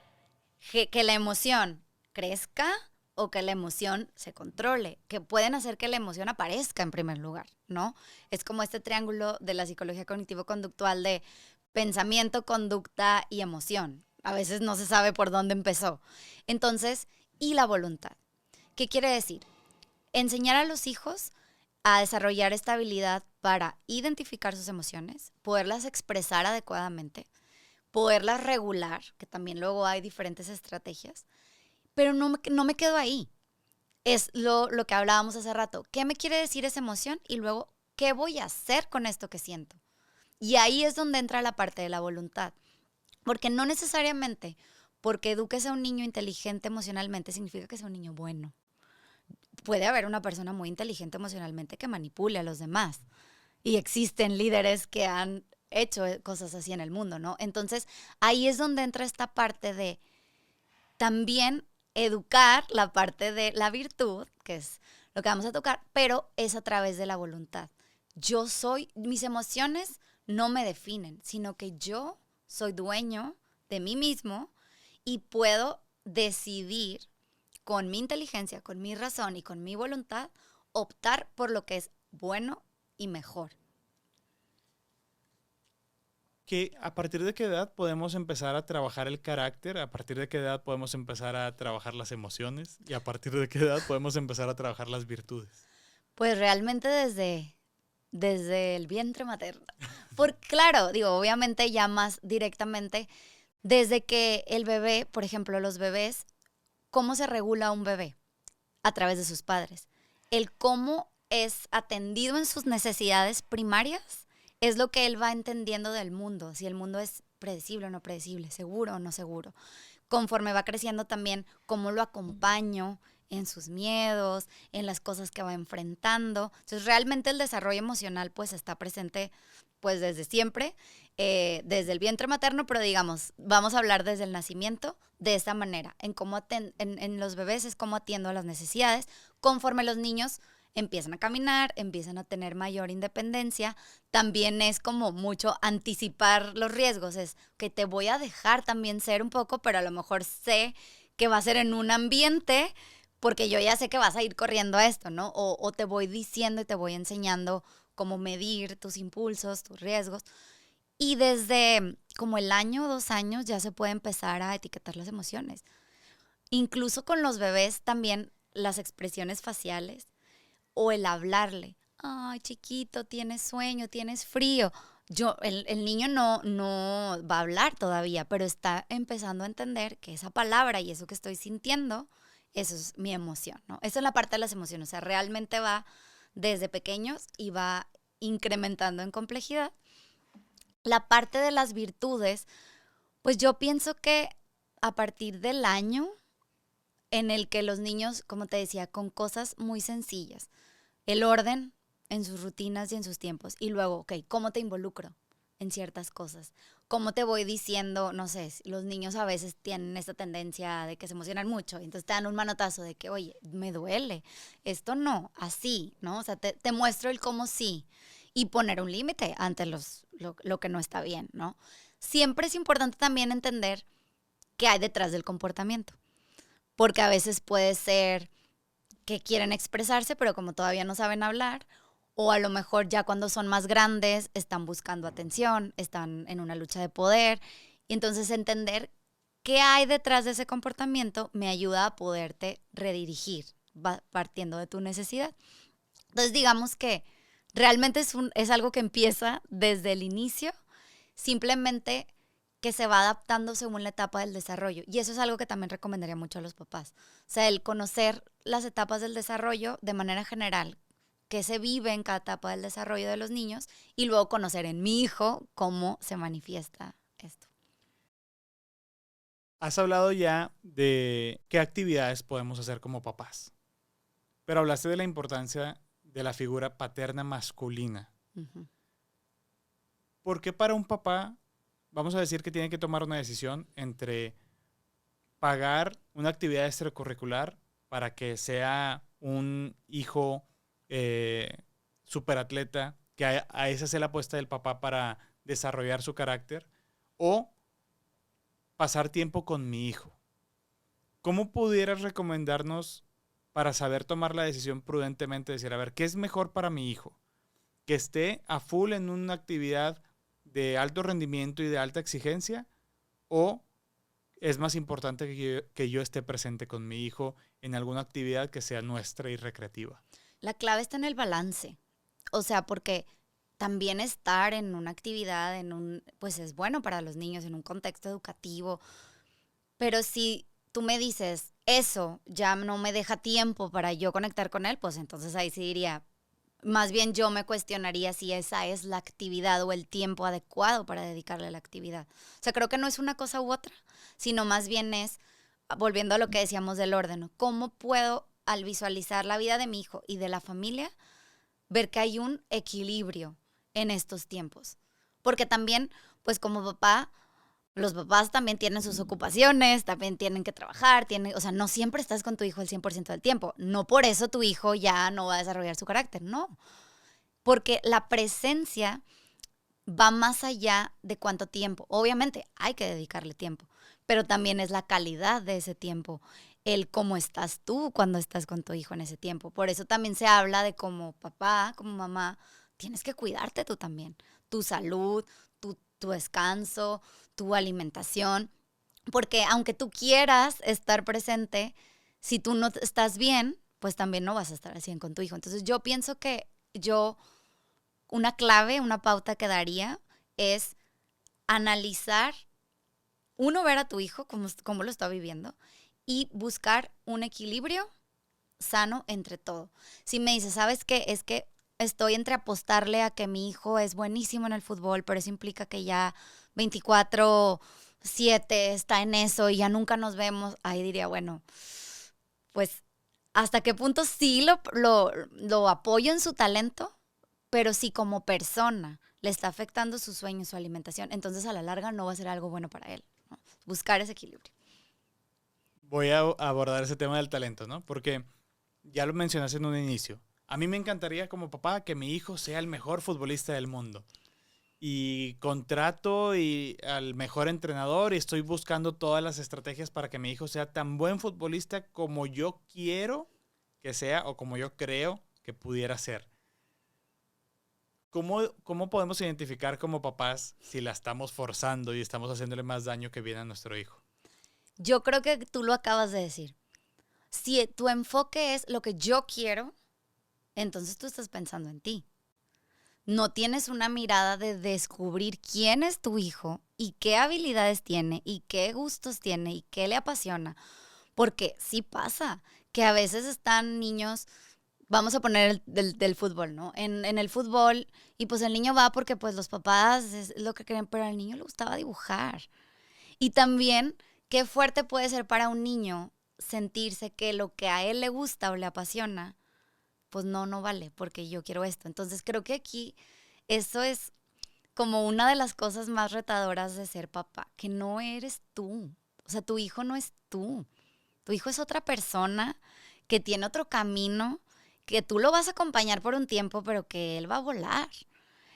que la emoción crezca o que la emoción se controle, que pueden hacer que la emoción aparezca en primer lugar, ¿no? Es como este triángulo de la psicología cognitivo-conductual de pensamiento, conducta y emoción. A veces no se sabe por dónde empezó. Entonces, y la voluntad. ¿Qué quiere decir? Enseñar a los hijos a desarrollar esta habilidad para identificar sus emociones, poderlas expresar adecuadamente, poderlas regular, que también luego hay diferentes estrategias, pero no me quedo ahí. Es lo que hablábamos hace rato. ¿Qué me quiere decir esa emoción? Y luego, ¿qué voy a hacer con esto que siento? Y ahí es donde entra la parte de la voluntad. Porque no necesariamente porque eduques a un niño inteligente emocionalmente significa que sea un niño bueno. Puede haber una persona muy inteligente emocionalmente que manipule a los demás. Y existen líderes que han hecho cosas así en el mundo, ¿no? Entonces, ahí es donde entra esta parte de también educar la parte de la virtud, que es lo que vamos a tocar, pero es a través de la voluntad. Mis emociones no me definen, sino que yo soy dueño de mí mismo y puedo decidir con mi inteligencia, con mi razón y con mi voluntad, optar por lo que es bueno y mejor. ¿A partir de qué edad podemos empezar a trabajar el carácter? ¿A partir de qué edad podemos empezar a trabajar las emociones? ¿Y a partir de qué edad podemos empezar a trabajar las virtudes? Pues realmente desde el vientre materno. Claro, digo, obviamente ya más directamente, desde que el bebé, por ejemplo, los bebés, ¿cómo se regula un bebé? A través de sus padres. El cómo es atendido en sus necesidades primarias es lo que él va entendiendo del mundo, si el mundo es predecible o no predecible, seguro o no seguro. Conforme va creciendo también, cómo lo acompaño en sus miedos, en las cosas que va enfrentando. Entonces, realmente el desarrollo emocional pues está presente pues desde siempre, desde el vientre materno, pero digamos, vamos a hablar desde el nacimiento de esta manera. En los bebés es cómo atiendo a las necesidades. Conforme los niños empiezan a caminar, empiezan a tener mayor independencia, también es como mucho anticipar los riesgos. Es que te voy a dejar también ser un poco, pero a lo mejor sé que va a ser en un ambiente porque yo ya sé que vas a ir corriendo a esto, ¿no? O te voy diciendo y te voy enseñando cómo medir tus impulsos, tus riesgos. Y desde como el año o 2 años ya se puede empezar a etiquetar las emociones. Incluso con los bebés también las expresiones faciales o el hablarle. Ay, chiquito, tienes sueño, tienes frío. El niño no va a hablar todavía, pero está empezando a entender que esa palabra y eso que estoy sintiendo, eso es mi emoción, ¿no? Esa es la parte de las emociones. O sea, realmente va desde pequeños y va incrementando en complejidad. La parte de las virtudes, pues yo pienso que a partir del año en el que los niños, como te decía, con cosas muy sencillas, el orden en sus rutinas y en sus tiempos, y luego, ok, ¿cómo te involucro en ciertas cosas? cómo te voy diciendo, no sé, los niños a veces tienen esta tendencia de que se emocionan mucho, y entonces te dan un manotazo de que, oye, me duele, esto no, así, ¿no? O sea, te muestro el cómo sí, y poner un límite ante lo que no está bien, ¿no? Siempre es importante también entender qué hay detrás del comportamiento, porque a veces puede ser que quieren expresarse, pero como todavía no saben hablar, o a lo mejor ya cuando son más grandes están buscando atención, están en una lucha de poder, y entonces entender qué hay detrás de ese comportamiento me ayuda a poderte redirigir, partiendo de tu necesidad. Entonces digamos que realmente es algo que empieza desde el inicio, simplemente que se va adaptando según la etapa del desarrollo. Y eso es algo que también recomendaría mucho a los papás. O sea, el conocer las etapas del desarrollo de manera general, qué se vive en cada etapa del desarrollo de los niños, y luego conocer en mi hijo cómo se manifiesta esto. Has hablado ya de qué actividades podemos hacer como papás, pero hablaste de la importancia de la figura paterna masculina. Uh-huh. ¿Por qué para un papá, vamos a decir que tiene que tomar una decisión entre pagar una actividad extracurricular para que sea un hijo superatleta, que a esa sea la apuesta del papá para desarrollar su carácter, o pasar tiempo con mi hijo? ¿Cómo pudieras recomendarnos para saber tomar la decisión prudentemente, decir, a ver, ¿qué es mejor para mi hijo? ¿Que esté a full en una actividad de alto rendimiento y de alta exigencia? ¿O es más importante que yo esté presente con mi hijo en alguna actividad que sea nuestra y recreativa? La clave está en el balance. O sea, porque también estar en una actividad, pues es bueno para los niños, en un contexto educativo. Pero si tú me dices, eso ya no me deja tiempo para yo conectar con él, pues entonces ahí sí diría, más bien yo me cuestionaría si esa es la actividad o el tiempo adecuado para dedicarle a la actividad. O sea, creo que no es una cosa u otra, sino más bien es, volviendo a lo que decíamos del orden, ¿no? ¿Cómo puedo, al visualizar la vida de mi hijo y de la familia, ver que hay un equilibrio en estos tiempos? Porque también, pues como papá, los papás también tienen sus ocupaciones, también tienen que trabajar, o sea, no siempre estás con tu hijo el 100% del tiempo. No por eso tu hijo ya no va a desarrollar su carácter, no. Porque la presencia va más allá de cuánto tiempo. Obviamente hay que dedicarle tiempo, pero también es la calidad de ese tiempo, el cómo estás tú cuando estás con tu hijo en ese tiempo. Por eso también se habla de como papá, como mamá, tienes que cuidarte tú también, tu salud, tu descanso, tu alimentación, porque aunque tú quieras estar presente, si tú no estás bien, pues también no vas a estar al 100 con tu hijo. Entonces yo pienso que una clave, una pauta que daría es analizar, uno, ver a tu hijo, cómo lo está viviendo, y buscar un equilibrio sano entre todo. Si me dices, ¿sabes qué? Es que estoy entre apostarle a que mi hijo es buenísimo en el fútbol, pero eso implica que ya 24/7 está en eso y ya nunca nos vemos, ahí diría, bueno, pues hasta qué punto sí lo apoyo en su talento, pero si como persona le está afectando su sueño, su alimentación, entonces a la larga no va a ser algo bueno para él, ¿no? Buscar ese equilibrio. Voy a abordar ese tema del talento, ¿no? Porque ya lo mencionaste en un inicio. A mí me encantaría como papá que mi hijo sea el mejor futbolista del mundo. Y contrato al mejor entrenador y estoy buscando todas las estrategias para que mi hijo sea tan buen futbolista como yo quiero que sea o como yo creo que pudiera ser. ¿Cómo podemos identificar como papás si la estamos forzando y estamos haciéndole más daño que bien a nuestro hijo? Yo creo que tú lo acabas de decir. Si tu enfoque es lo que yo quiero, entonces tú estás pensando en ti. No tienes una mirada de descubrir quién es tu hijo y qué habilidades tiene y qué gustos tiene y qué le apasiona. Porque sí pasa que a veces están niños, vamos a poner del fútbol, ¿no? En el fútbol, y pues el niño va porque pues los papás es lo que creen, pero al niño le gustaba dibujar. Y también, qué fuerte puede ser para un niño sentirse que lo que a él le gusta o le apasiona, pues no vale, porque yo quiero esto. Entonces creo que aquí eso es como una de las cosas más retadoras de ser papá, que no eres tú. O sea, tu hijo no es tú. Tu hijo es otra persona que tiene otro camino, que tú lo vas a acompañar por un tiempo, pero que él va a volar.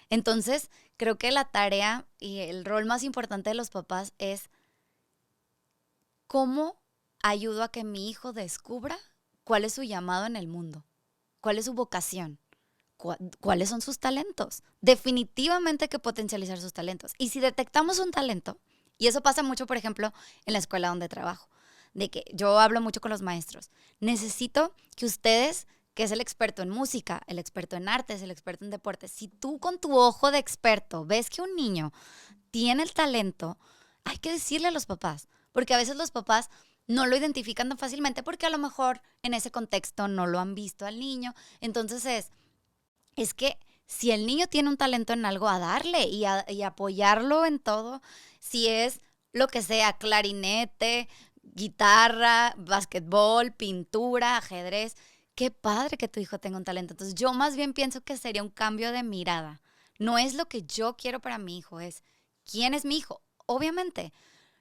Entonces, creo que la tarea y el rol más importante de los papás es cómo ayudo a que mi hijo descubra cuál es su llamado en el mundo, cuál es su vocación, cuáles son sus talentos. Definitivamente hay que potencializar sus talentos. Y si detectamos un talento, y eso pasa mucho, por ejemplo, en la escuela donde trabajo, de que yo hablo mucho con los maestros, necesito que ustedes, que es el experto en música, el experto en artes, el experto en deportes, si tú con tu ojo de experto ves que un niño tiene el talento, hay que decirle a los papás, porque a veces los papás no lo identifican tan fácilmente porque a lo mejor en ese contexto no lo han visto al niño. Entonces es que si el niño tiene un talento en algo, a darle y apoyarlo en todo, si es lo que sea, clarinete, guitarra, básquetbol, pintura, ajedrez. Qué padre que tu hijo tenga un talento. Entonces yo más bien pienso que sería un cambio de mirada. No es lo que yo quiero para mi hijo, es quién es mi hijo. Obviamente,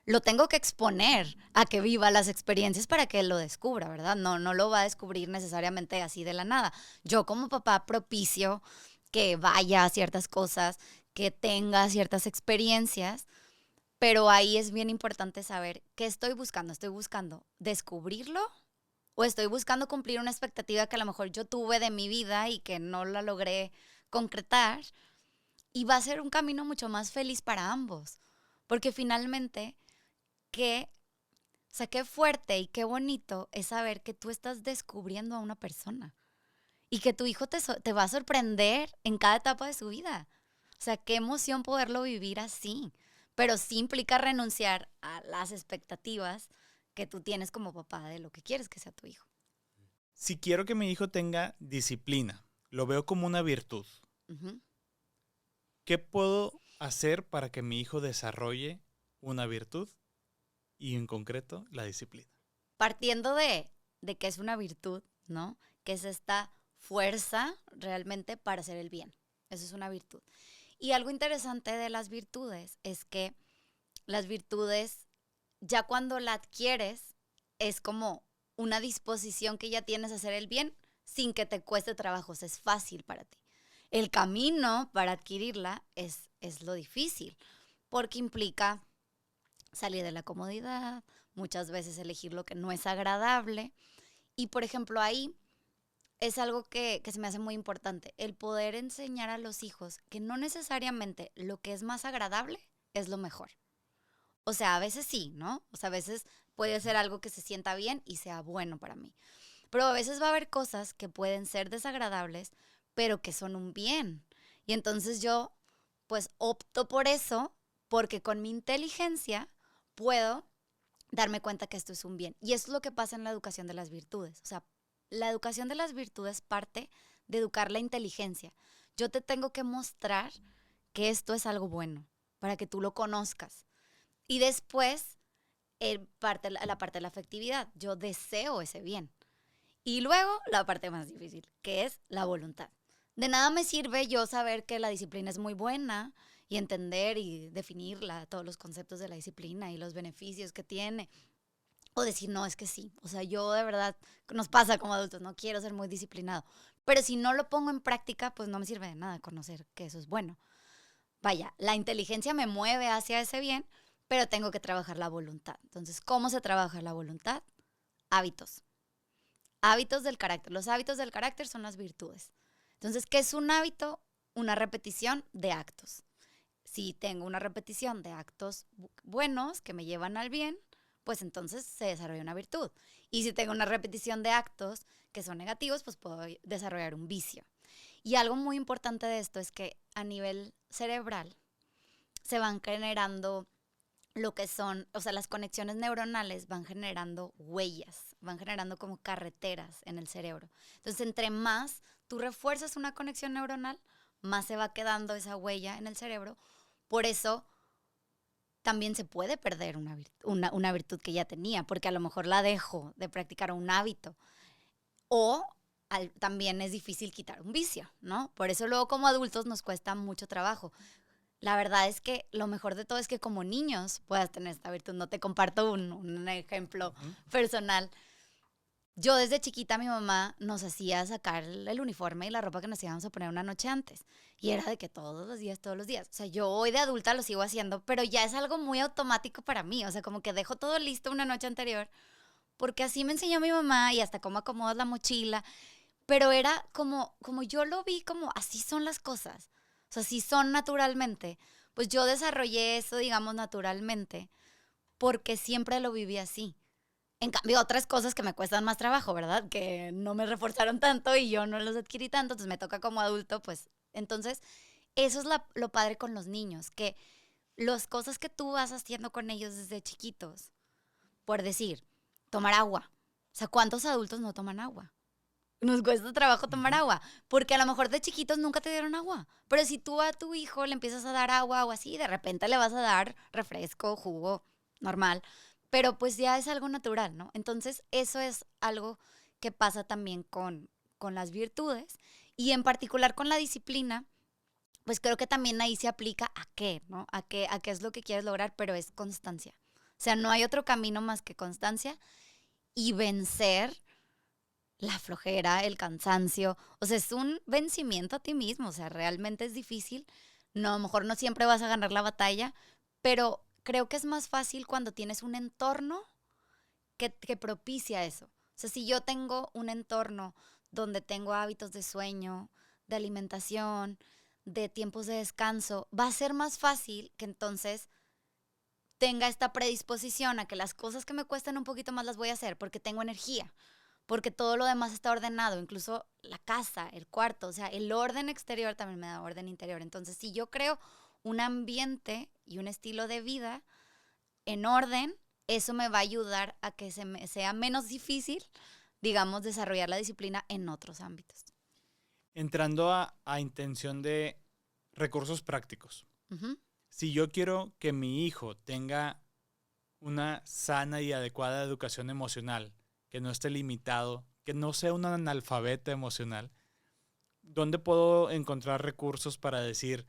lo tengo que exponer a que viva las experiencias para que él lo descubra, ¿verdad? No lo va a descubrir necesariamente así de la nada. Yo como papá propicio que vaya a ciertas cosas, que tenga ciertas experiencias, pero ahí es bien importante saber qué estoy buscando. ¿Estoy buscando descubrirlo o estoy buscando cumplir una expectativa que a lo mejor yo tuve de mi vida y que no la logré concretar? Y va a ser un camino mucho más feliz para ambos, porque finalmente qué, o sea, qué fuerte y qué bonito es saber que tú estás descubriendo a una persona y que tu hijo te va a sorprender en cada etapa de su vida. O sea, qué emoción poderlo vivir así, pero sí implica renunciar a las expectativas que tú tienes como papá de lo que quieres que sea tu hijo. Si quiero que mi hijo tenga disciplina, lo veo como una virtud. Uh-huh. ¿Qué puedo hacer para que mi hijo desarrolle una virtud y en concreto la disciplina? Partiendo de que es una virtud, ¿no? Que es esta fuerza realmente para hacer el bien. Eso es una virtud. Y algo interesante de las virtudes es que las virtudes, ya cuando la adquieres, es como una disposición que ya tienes a hacer el bien sin que te cueste trabajo, o sea, es fácil para ti. El camino para adquirirla es lo difícil, porque implica salir de la comodidad, muchas veces elegir lo que no es agradable. Y por ejemplo, ahí es algo que se me hace muy importante, el poder enseñar a los hijos que no necesariamente lo que es más agradable es lo mejor. O sea, a veces sí, ¿no? O sea, a veces puede ser algo que se sienta bien y sea bueno para mí. Pero a veces va a haber cosas que pueden ser desagradables, pero que son un bien. Y entonces yo, pues, opto por eso, porque con mi inteligencia puedo darme cuenta que esto es un bien. Y eso es lo que pasa en la educación de las virtudes. O sea, la educación de las virtudes parte de educar la inteligencia. Yo te tengo que mostrar que esto es algo bueno, para que tú lo conozcas. Y después, la parte de la afectividad. Yo deseo ese bien. Y luego, la parte más difícil, que es la voluntad. De nada me sirve yo saber que la disciplina es muy buena y entender y definirla, todos los conceptos de la disciplina y los beneficios que tiene. O decir, no, es que sí. O sea, yo de verdad, nos pasa como adultos, no quiero ser muy disciplinado. Pero si no lo pongo en práctica, pues no me sirve de nada conocer que eso es bueno. Vaya, la inteligencia me mueve hacia ese bien, pero tengo que trabajar la voluntad. Entonces, ¿cómo se trabaja la voluntad? Hábitos. Hábitos del carácter. Los hábitos del carácter son las virtudes. Entonces, ¿qué es un hábito? Una repetición de actos. Si tengo una repetición de actos buenos que me llevan al bien, pues entonces se desarrolla una virtud. Y si tengo una repetición de actos que son negativos, pues puedo desarrollar un vicio. Y algo muy importante de esto es que a nivel cerebral se van generando lo que son, o sea, las conexiones neuronales van generando huellas, van generando como carreteras en el cerebro. Entonces, entre más tú refuerzas una conexión neuronal, más se va quedando esa huella en el cerebro. Por eso también se puede perder una virtud que ya tenía, porque a lo mejor la dejo de practicar un hábito. O también es difícil quitar un vicio, ¿no? Por eso luego como adultos nos cuesta mucho trabajo. la verdad es que lo mejor de todo es que como niños puedas tener esta virtud. No te comparto un ejemplo personal. Yo desde chiquita mi mamá nos hacía sacar el uniforme y la ropa que nos íbamos a poner una noche antes. Y era de que todos los días, todos los días. O sea, yo hoy de adulta lo sigo haciendo, pero ya es algo muy automático para mí. O sea, como que dejo todo listo una noche anterior, porque así me enseñó mi mamá y hasta cómo acomodas la mochila. Pero era como yo lo vi, como así son las cosas. O sea, así son naturalmente. Pues yo desarrollé eso, digamos, naturalmente, porque siempre lo viví así. En cambio, otras cosas que me cuestan más trabajo, ¿verdad? Que no me reforzaron tanto y yo no los adquirí tanto, entonces me toca como adulto, pues. Entonces, eso es lo padre con los niños, que las cosas que tú vas haciendo con ellos desde chiquitos, por decir, tomar agua. O sea, ¿cuántos adultos no toman agua? Nos cuesta trabajo tomar agua, porque a lo mejor de chiquitos nunca te dieron agua. Pero si tú a tu hijo le empiezas a dar agua o así, de repente le vas a dar refresco, jugo, normal. Pero pues ya es algo natural, ¿no? Entonces eso es algo que pasa también con las virtudes y en particular con la disciplina, pues creo que también ahí se aplica a qué, ¿no? A qué es lo que quieres lograr, pero es constancia. O sea, no hay otro camino más que constancia y vencer la flojera, el cansancio. O sea, es un vencimiento a ti mismo. O sea, realmente es difícil. No, a lo mejor no siempre vas a ganar la batalla, pero creo que es más fácil cuando tienes un entorno que propicia eso. O sea, si yo tengo un entorno donde tengo hábitos de sueño, de alimentación, de tiempos de descanso, va a ser más fácil que entonces tenga esta predisposición a que las cosas que me cuestan un poquito más las voy a hacer porque tengo energía, porque todo lo demás está ordenado, incluso la casa, el cuarto, o sea, el orden exterior también me da orden interior. Entonces, si yo creo un ambiente y un estilo de vida en orden, eso me va a ayudar a que se me sea menos difícil, digamos, desarrollar la disciplina en otros ámbitos. Entrando a intención de recursos prácticos. Ujú. Si yo quiero que mi hijo tenga una sana y adecuada educación emocional, que no esté limitado, que no sea un analfabeta emocional, ¿dónde puedo encontrar recursos para decir,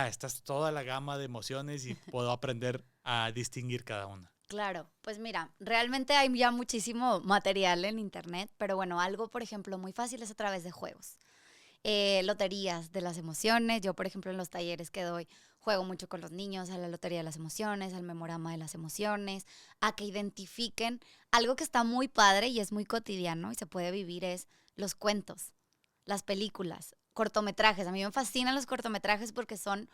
esta es toda la gama de emociones y puedo aprender a distinguir cada una? Claro, pues mira, realmente hay ya muchísimo material en internet, pero bueno, algo, por ejemplo, muy fácil es a través de juegos. Loterías de las emociones. Yo, por ejemplo, en los talleres que doy, juego mucho con los niños a la lotería de las emociones, al memorama de las emociones, a que identifiquen algo que está muy padre y es muy cotidiano y se puede vivir es los cuentos, las películas, cortometrajes. A mí me fascinan los cortometrajes porque son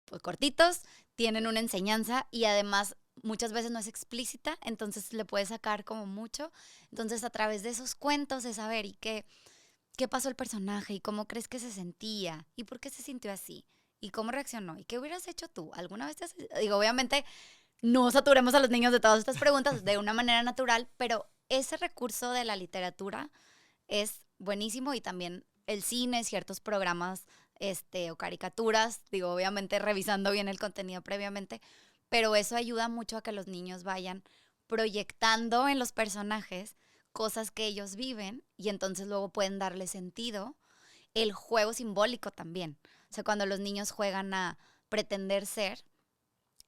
pues, cortitos, tienen una enseñanza y además muchas veces no es explícita, entonces le puedes sacar como mucho. Entonces a través de esos cuentos es saber y qué pasó el personaje y cómo crees que se sentía y por qué se sintió así y cómo reaccionó y qué hubieras hecho tú. ¿Alguna vez digo, obviamente no saturemos a los niños de todas estas preguntas de una manera natural, pero ese recurso de la literatura es buenísimo y también el cine, ciertos programas o caricaturas, digo, obviamente revisando bien el contenido previamente, pero eso ayuda mucho a que los niños vayan proyectando en los personajes cosas que ellos viven y entonces luego pueden darle sentido. El juego simbólico también. O sea, cuando los niños juegan a pretender ser,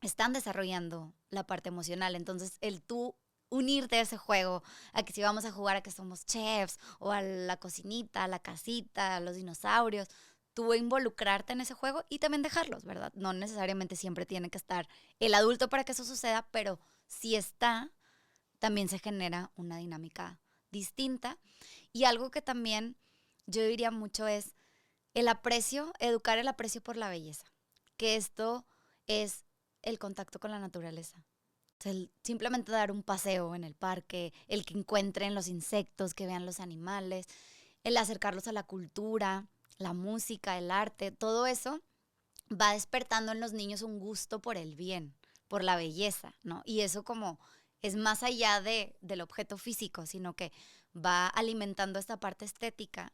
están desarrollando la parte emocional. Entonces, el tú unirte a ese juego, a que si vamos a jugar a que somos chefs o a la cocinita, a la casita, a los dinosaurios, tú involucrarte en ese juego y también dejarlos, ¿verdad? No necesariamente siempre tiene que estar el adulto para que eso suceda, pero si está, también se genera una dinámica distinta. Y algo que también yo diría mucho es el aprecio, educar el aprecio por la belleza, que esto es el contacto con la naturaleza. O sea, simplemente dar un paseo en el parque, el que encuentren los insectos, que vean los animales, el acercarlos a la cultura, la música, el arte, todo eso va despertando en los niños un gusto por el bien, por la belleza, ¿no? Y eso como es más allá del objeto físico, sino que va alimentando esta parte estética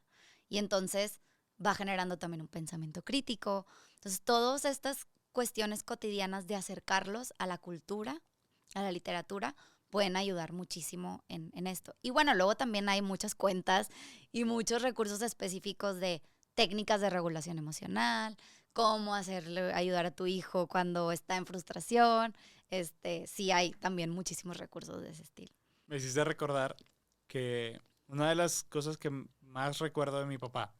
y entonces va generando también un pensamiento crítico. Entonces, todas estas cuestiones cotidianas de acercarlos a la cultura, a la literatura, pueden ayudar muchísimo en esto. Y bueno, luego también hay muchas cuentas y muchos recursos específicos de técnicas de regulación emocional, cómo hacerle ayudar a tu hijo cuando está en frustración. Sí hay también muchísimos recursos de ese estilo. Me hiciste recordar que una de las cosas que más recuerdo de mi papá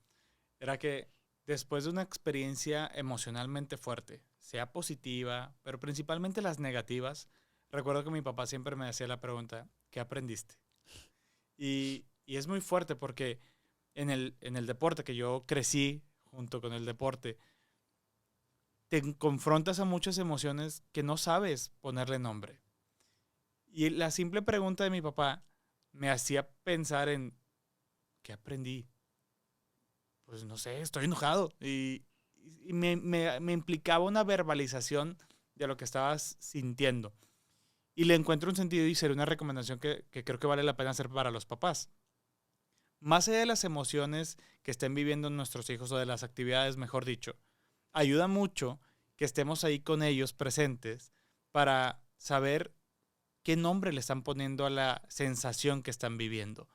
era que después de una experiencia emocionalmente fuerte, sea positiva, pero principalmente las negativas, recuerdo que mi papá siempre me hacía la pregunta, ¿qué aprendiste? Y es muy fuerte porque en el deporte, que yo crecí junto con el deporte, te confrontas a muchas emociones que no sabes ponerle nombre. Y la simple pregunta de mi papá me hacía pensar en, ¿qué aprendí? Pues no sé, estoy enojado. Y me implicaba una verbalización de lo que estabas sintiendo. Y le encuentro un sentido y sería una recomendación que creo que vale la pena hacer para los papás. Más allá de las emociones que estén viviendo nuestros hijos o de las actividades, mejor dicho, ayuda mucho que estemos ahí con ellos presentes para saber qué nombre le están poniendo a la sensación que están viviendo.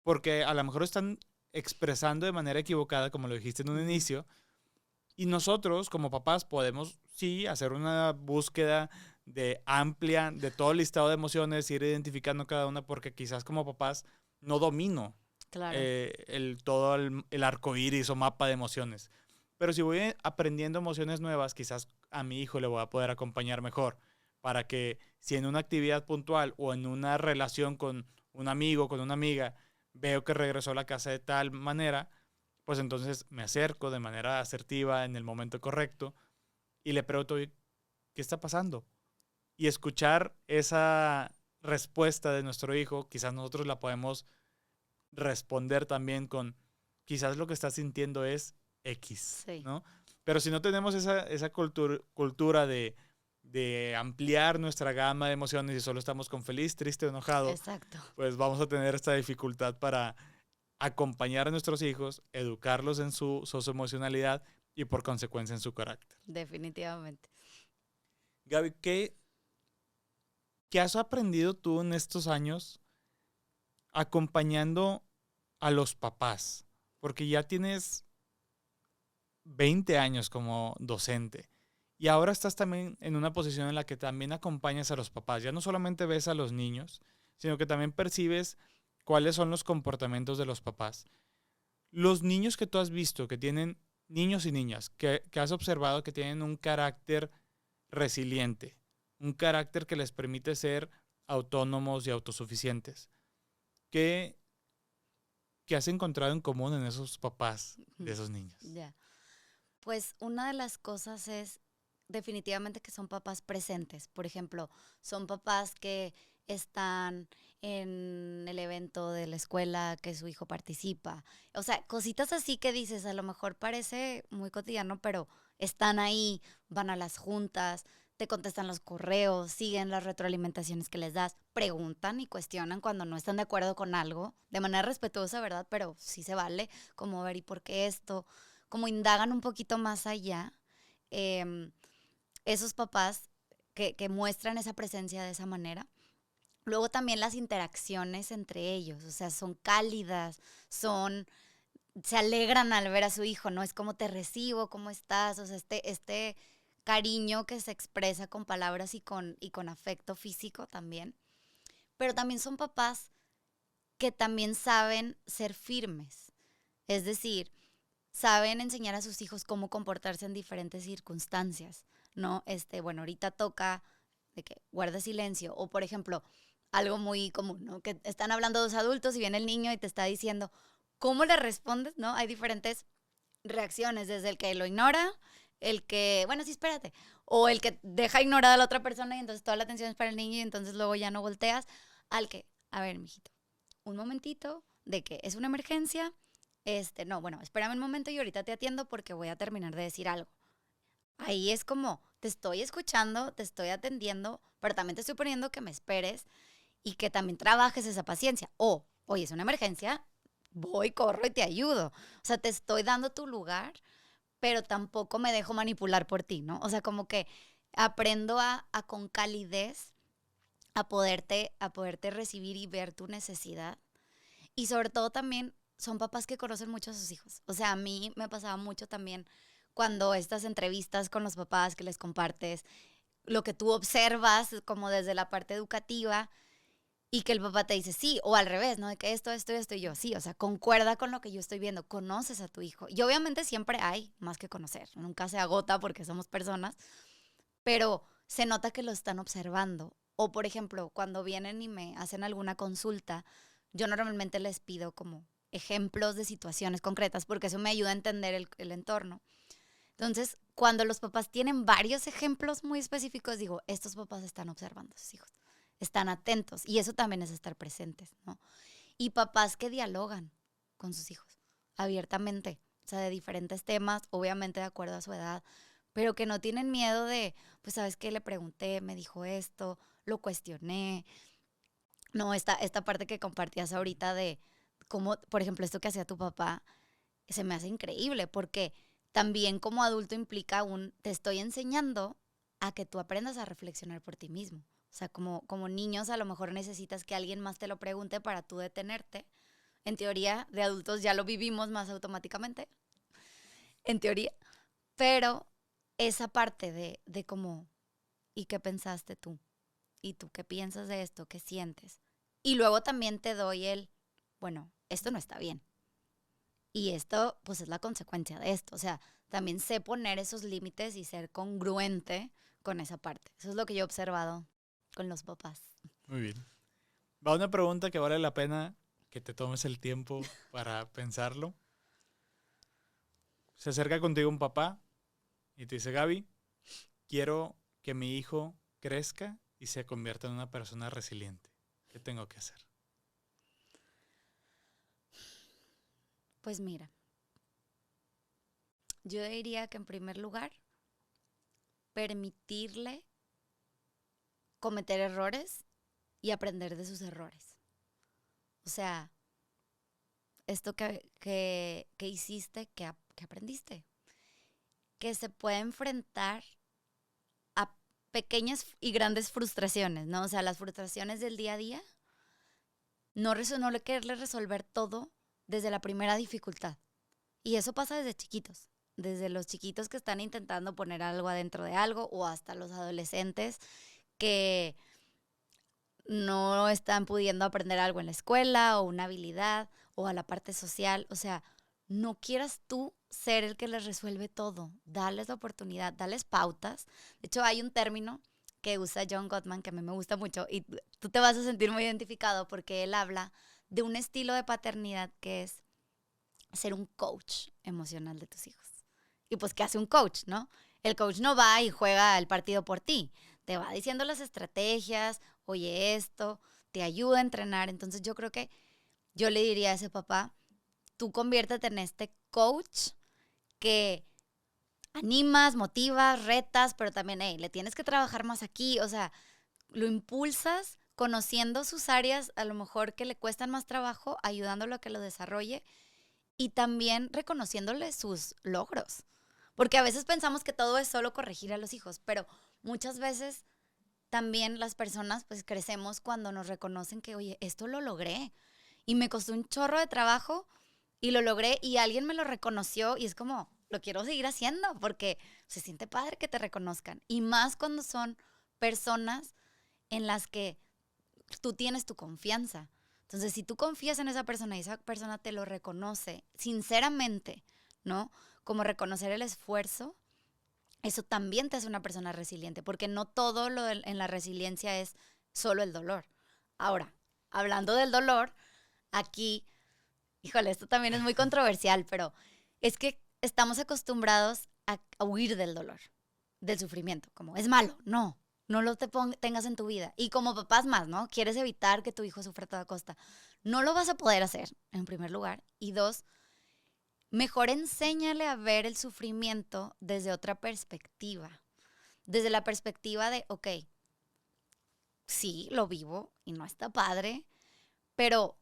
Porque a lo mejor están expresando de manera equivocada, como lo dijiste en un inicio, y nosotros como papás podemos, sí, hacer una búsqueda de amplia de todo el listado de emociones, ir identificando cada una, porque quizás como papás no domino Claro. todo el arco iris o mapa de emociones. Pero si voy aprendiendo emociones nuevas, quizás a mi hijo le voy a poder acompañar mejor para que si en una actividad puntual o en una relación con un amigo, con una amiga, veo que regresó a la casa de tal manera, pues entonces me acerco de manera asertiva en el momento correcto y le pregunto, ¿qué está pasando? Y escuchar esa respuesta de nuestro hijo, quizás nosotros la podemos responder también con, quizás lo que estás sintiendo es X, Sí. ¿no? Pero si no tenemos esa cultura de ampliar nuestra gama de emociones y solo estamos con feliz, triste o enojado, Exacto. pues vamos a tener esta dificultad para acompañar a nuestros hijos, educarlos en su socioemocionalidad y por consecuencia en su carácter. Definitivamente. Gaby, ¿qué has aprendido tú en estos años acompañando a los papás? Porque ya tienes 20 años como docente y ahora estás también en una posición en la que también acompañas a los papás. Ya no solamente ves a los niños, sino que también percibes cuáles son los comportamientos de los papás. Los niños que tú has visto, que tienen niños y niñas, que has observado que tienen un carácter resiliente, un carácter que les permite ser autónomos y autosuficientes. ¿Qué, qué has encontrado en común en esos papás de esos niños? Ya. Pues una de las cosas es definitivamente que son papás presentes. Por ejemplo, son papás que están en el evento de la escuela que su hijo participa. O sea, cositas así que dices, a lo mejor parece muy cotidiano, pero están ahí, van a las juntas, te contestan los correos, siguen las retroalimentaciones que les das, preguntan y cuestionan cuando no están de acuerdo con algo, de manera respetuosa, ¿verdad? Pero sí se vale, como ver, ¿y por qué esto? Como indagan un poquito más allá. Eh, Esos papás que muestran esa presencia de esa manera. Luego también las interacciones entre ellos, o sea, son cálidas, se alegran al ver a su hijo, ¿no? Es como te recibo, ¿cómo estás? O sea, este cariño que se expresa con palabras y con afecto físico también. Pero también son papás que también saben ser firmes. Es decir, saben enseñar a sus hijos cómo comportarse en diferentes circunstancias, ¿no? Bueno, ahorita toca de que guarda silencio. O, por ejemplo, algo muy común, ¿no? Que están hablando dos adultos y viene el niño y te está diciendo, ¿cómo le respondes? ¿No? Hay diferentes reacciones, desde el que lo ignora, el que, bueno, sí, espérate, o el que deja ignorada a la otra persona y entonces toda la atención es para el niño y entonces luego ya no volteas, al que, a ver, mijito, un momentito, de que es una emergencia, no, bueno, espérame un momento y ahorita te atiendo porque voy a terminar de decir algo. Ahí es como, te estoy escuchando, te estoy atendiendo, pero también te estoy poniendo que me esperes y que también trabajes esa paciencia. O, oye, es una emergencia, voy, corro y te ayudo. O sea, te estoy dando tu lugar, pero tampoco me dejo manipular por ti, ¿no? O sea, como que aprendo a con calidez a poderte recibir y ver tu necesidad. Y sobre todo también son papás que conocen mucho a sus hijos. O sea, a mí me pasaba mucho también cuando estas entrevistas con los papás que les compartes, lo que tú observas como desde la parte educativa y que el papá te dice sí, o al revés, ¿no? De que esto, y yo, sí, o sea, concuerda con lo que yo estoy viendo, conoces a tu hijo. Y obviamente siempre hay más que conocer, nunca se agota porque somos personas, pero se nota que lo están observando. O, por ejemplo, cuando vienen y me hacen alguna consulta, yo normalmente les pido como ejemplos de situaciones concretas porque eso me ayuda a entender el entorno. Entonces, cuando los papás tienen varios ejemplos muy específicos, digo, estos papás están observando a sus hijos, están atentos y eso también es estar presentes, ¿no? Y papás que dialogan con sus hijos abiertamente, o sea, de diferentes temas, obviamente de acuerdo a su edad, pero que no tienen miedo de, pues, ¿sabes qué? Le pregunté, me dijo esto, lo cuestioné. No, esta parte que compartías ahorita de cómo, por ejemplo, esto que hacía tu papá, se me hace increíble porque también como adulto implica te estoy enseñando a que tú aprendas a reflexionar por ti mismo. O sea, como niños a lo mejor necesitas que alguien más te lo pregunte para tú detenerte. En teoría, de adultos ya lo vivimos más automáticamente, en teoría. Pero esa parte de cómo, ¿y qué pensaste tú? ¿Y tú qué piensas de esto? ¿Qué sientes? Y luego también te doy bueno, esto no está bien. Y esto, pues, es la consecuencia de esto. O sea, también sé poner esos límites y ser congruente con esa parte. Eso es lo que yo he observado con los papás. Muy bien. Va una pregunta que vale la pena que te tomes el tiempo para pensarlo. Se acerca contigo un papá y te dice, Gaby, quiero que mi hijo crezca y se convierta en una persona resiliente. ¿Qué tengo que hacer? Pues mira, yo diría que en primer lugar, permitirle cometer errores y aprender de sus errores. O sea, esto que hiciste, que aprendiste, que se puede enfrentar a pequeñas y grandes frustraciones, ¿no? O sea, las frustraciones del día a día, no quererle resolver todo desde la primera dificultad. Y eso pasa desde chiquitos, desde los chiquitos que están intentando poner algo adentro de algo o hasta los adolescentes que no están pudiendo aprender algo en la escuela o una habilidad o a la parte social. O sea, no quieras tú ser el que les resuelve todo. Dales la oportunidad, dales pautas. De hecho, hay un término que usa John Gottman que a mí me gusta mucho y tú te vas a sentir muy identificado porque él habla de un estilo de paternidad que es ser un coach emocional de tus hijos. Y pues, ¿qué hace un coach, no? El coach no va y juega el partido por ti. Te va diciendo las estrategias, oye esto, te ayuda a entrenar. Entonces yo creo que yo le diría a ese papá, tú conviértete en este coach que animas, motivas, retas, pero también, le tienes que trabajar más aquí. O sea, lo impulsas conociendo sus áreas, a lo mejor que le cuestan más trabajo, ayudándolo a que lo desarrolle y también reconociéndole sus logros. Porque a veces pensamos que todo es solo corregir a los hijos, pero muchas veces también las personas pues crecemos cuando nos reconocen que, oye, esto lo logré y me costó un chorro de trabajo y lo logré y alguien me lo reconoció y es como, lo quiero seguir haciendo porque se siente padre que te reconozcan. Y más cuando son personas en las que tú tienes tu confianza. Entonces, si tú confías en esa persona y esa persona te lo reconoce sinceramente, ¿no? Como reconocer el esfuerzo, eso también te hace una persona resiliente, porque no todo en la resiliencia es solo el dolor. Ahora, hablando del dolor, aquí, híjole, esto también es muy controversial, pero es que estamos acostumbrados a huir del dolor, del sufrimiento, como es malo, no lo tengas en tu vida. Y como papás más, ¿no? Quieres evitar que tu hijo sufra a toda costa. No lo vas a poder hacer, en primer lugar. Y dos, mejor enséñale a ver el sufrimiento desde otra perspectiva. Desde la perspectiva de, ok, sí, lo vivo y no está padre, pero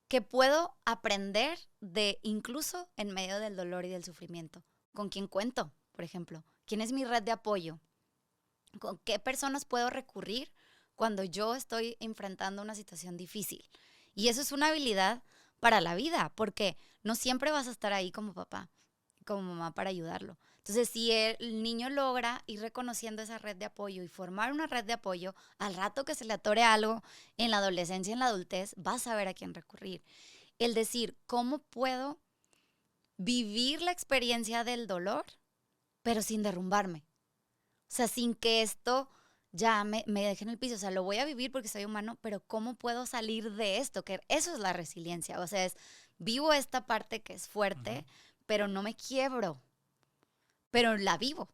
¿qué puedo aprender de incluso en medio del dolor y del sufrimiento? ¿Con quién cuento, por ejemplo? ¿Quién es mi red de apoyo? ¿Con qué personas puedo recurrir cuando yo estoy enfrentando una situación difícil? Y eso es una habilidad para la vida, porque no siempre vas a estar ahí como papá. como mamá para ayudarlo. Entonces, si el niño logra ir reconociendo esa red de apoyo y formar una red de apoyo, al rato que se le atore algo en la adolescencia, en la adultez, va a saber a quién recurrir. El decir, ¿cómo puedo vivir la experiencia del dolor, pero sin derrumbarme? O sea, sin que esto ya me deje en el piso. O sea, lo voy a vivir porque soy humano, pero ¿cómo puedo salir de esto? Que eso es la resiliencia. O sea, es vivo esta parte que es fuerte, pero no me quiebro, pero la vivo.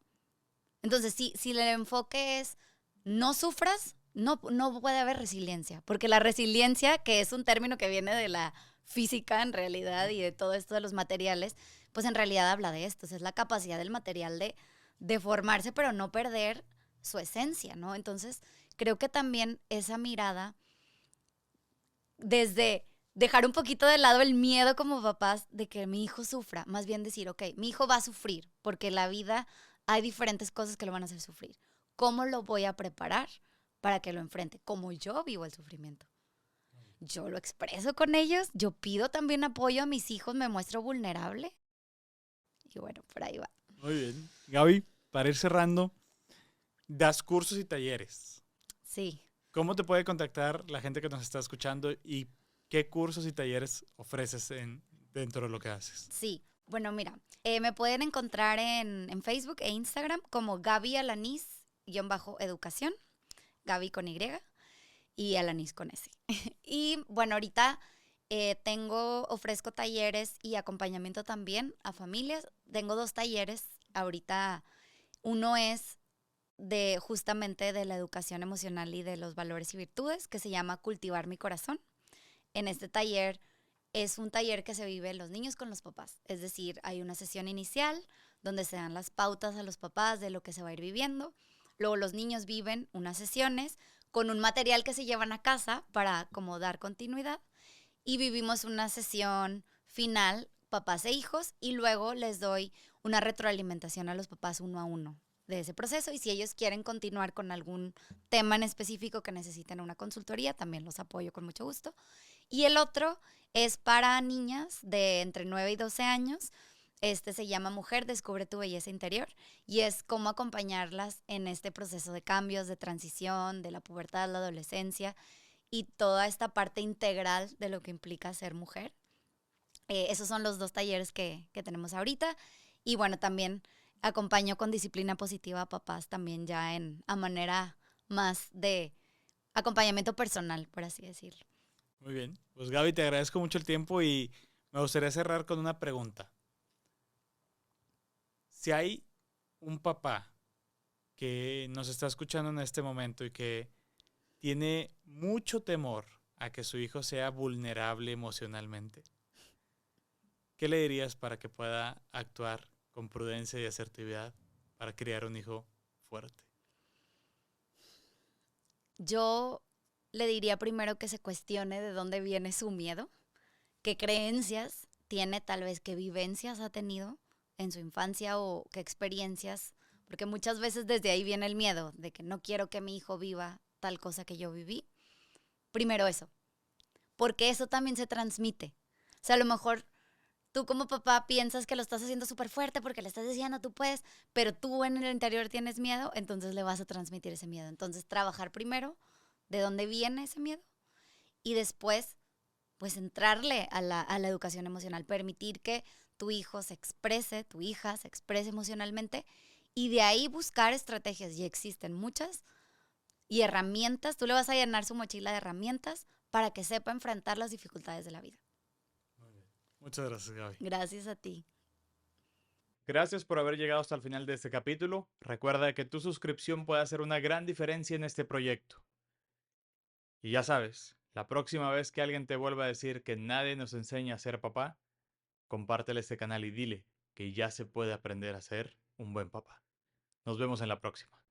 Entonces, si el enfoque es no sufras, no puede haber resiliencia. Porque la resiliencia, que es un término que viene de la física en realidad y de todo esto de los materiales, pues en realidad habla de esto. O sea, es la capacidad del material de formarse, pero no perder su esencia, ¿no? Entonces, creo que también esa mirada, desde dejar un poquito de lado el miedo como papás de que mi hijo sufra, más bien decir, ok, mi hijo va a sufrir, porque en la vida hay diferentes cosas que lo van a hacer sufrir. ¿Cómo lo voy a preparar para que lo enfrente? Como yo vivo el sufrimiento. Yo lo expreso con ellos, yo pido también apoyo a mis hijos, me muestro vulnerable. Y bueno, por ahí va. Muy bien. Gaby, para ir cerrando, das cursos y talleres. Sí. ¿Cómo te puede contactar la gente que nos está escuchando y qué cursos y talleres ofreces dentro de lo que haces? Sí, bueno, mira, me pueden encontrar en Facebook e Instagram como Gaby Alanis-educación, Gaby con Y y Alanis con S. Y bueno, ahorita ofrezco talleres y acompañamiento también a familias. Tengo 2 talleres. Ahorita uno es de justamente de la educación emocional y de los valores y virtudes, que se llama Cultivar mi corazón. En este taller es un taller que se vive los niños con los papás. Es decir, hay una sesión inicial donde se dan las pautas a los papás de lo que se va a ir viviendo. Luego los niños viven unas sesiones con un material que se llevan a casa para como dar continuidad. Y vivimos una sesión final, papás e hijos, y luego les doy una retroalimentación a los papás 1 a 1 de ese proceso. Y si ellos quieren continuar con algún tema en específico que necesiten una consultoría, también los apoyo con mucho gusto. Y el otro es para niñas de entre 9 y 12 años. Este se llama Mujer, descubre tu belleza interior, y es cómo acompañarlas en este proceso de cambios, de transición, de la pubertad, la adolescencia y toda esta parte integral de lo que implica ser mujer. Esos son los 2 talleres que tenemos ahorita. Y bueno, también acompaño con disciplina positiva a papás también ya a manera más de acompañamiento personal, por así decirlo. Muy bien. Pues Gaby, te agradezco mucho el tiempo y me gustaría cerrar con una pregunta. Si hay un papá que nos está escuchando en este momento y que tiene mucho temor a que su hijo sea vulnerable emocionalmente, ¿qué le dirías para que pueda actuar con prudencia y asertividad para criar un hijo fuerte? Yo le diría primero que se cuestione de dónde viene su miedo, qué creencias tiene, tal vez qué vivencias ha tenido en su infancia o qué experiencias, porque muchas veces desde ahí viene el miedo de que no quiero que mi hijo viva tal cosa que yo viví. Primero eso, porque eso también se transmite. O sea, a lo mejor tú como papá piensas que lo estás haciendo súper fuerte porque le estás diciendo tú puedes, pero tú en el interior tienes miedo, entonces le vas a transmitir ese miedo. Entonces trabajar primero de dónde viene ese miedo y después pues entrarle a la educación emocional, permitir que tu hijo se exprese, tu hija se exprese emocionalmente y de ahí buscar estrategias, y existen muchas, y herramientas, tú le vas a llenar su mochila de herramientas para que sepa enfrentar las dificultades de la vida. Muy bien. Muchas gracias, Gaby. Gracias a ti. Gracias por haber llegado hasta el final de este capítulo. Recuerda que tu suscripción puede hacer una gran diferencia en este proyecto. Y ya sabes, la próxima vez que alguien te vuelva a decir que nadie nos enseña a ser papá, compártele este canal y dile que ya se puede aprender a ser un buen papá. Nos vemos en la próxima.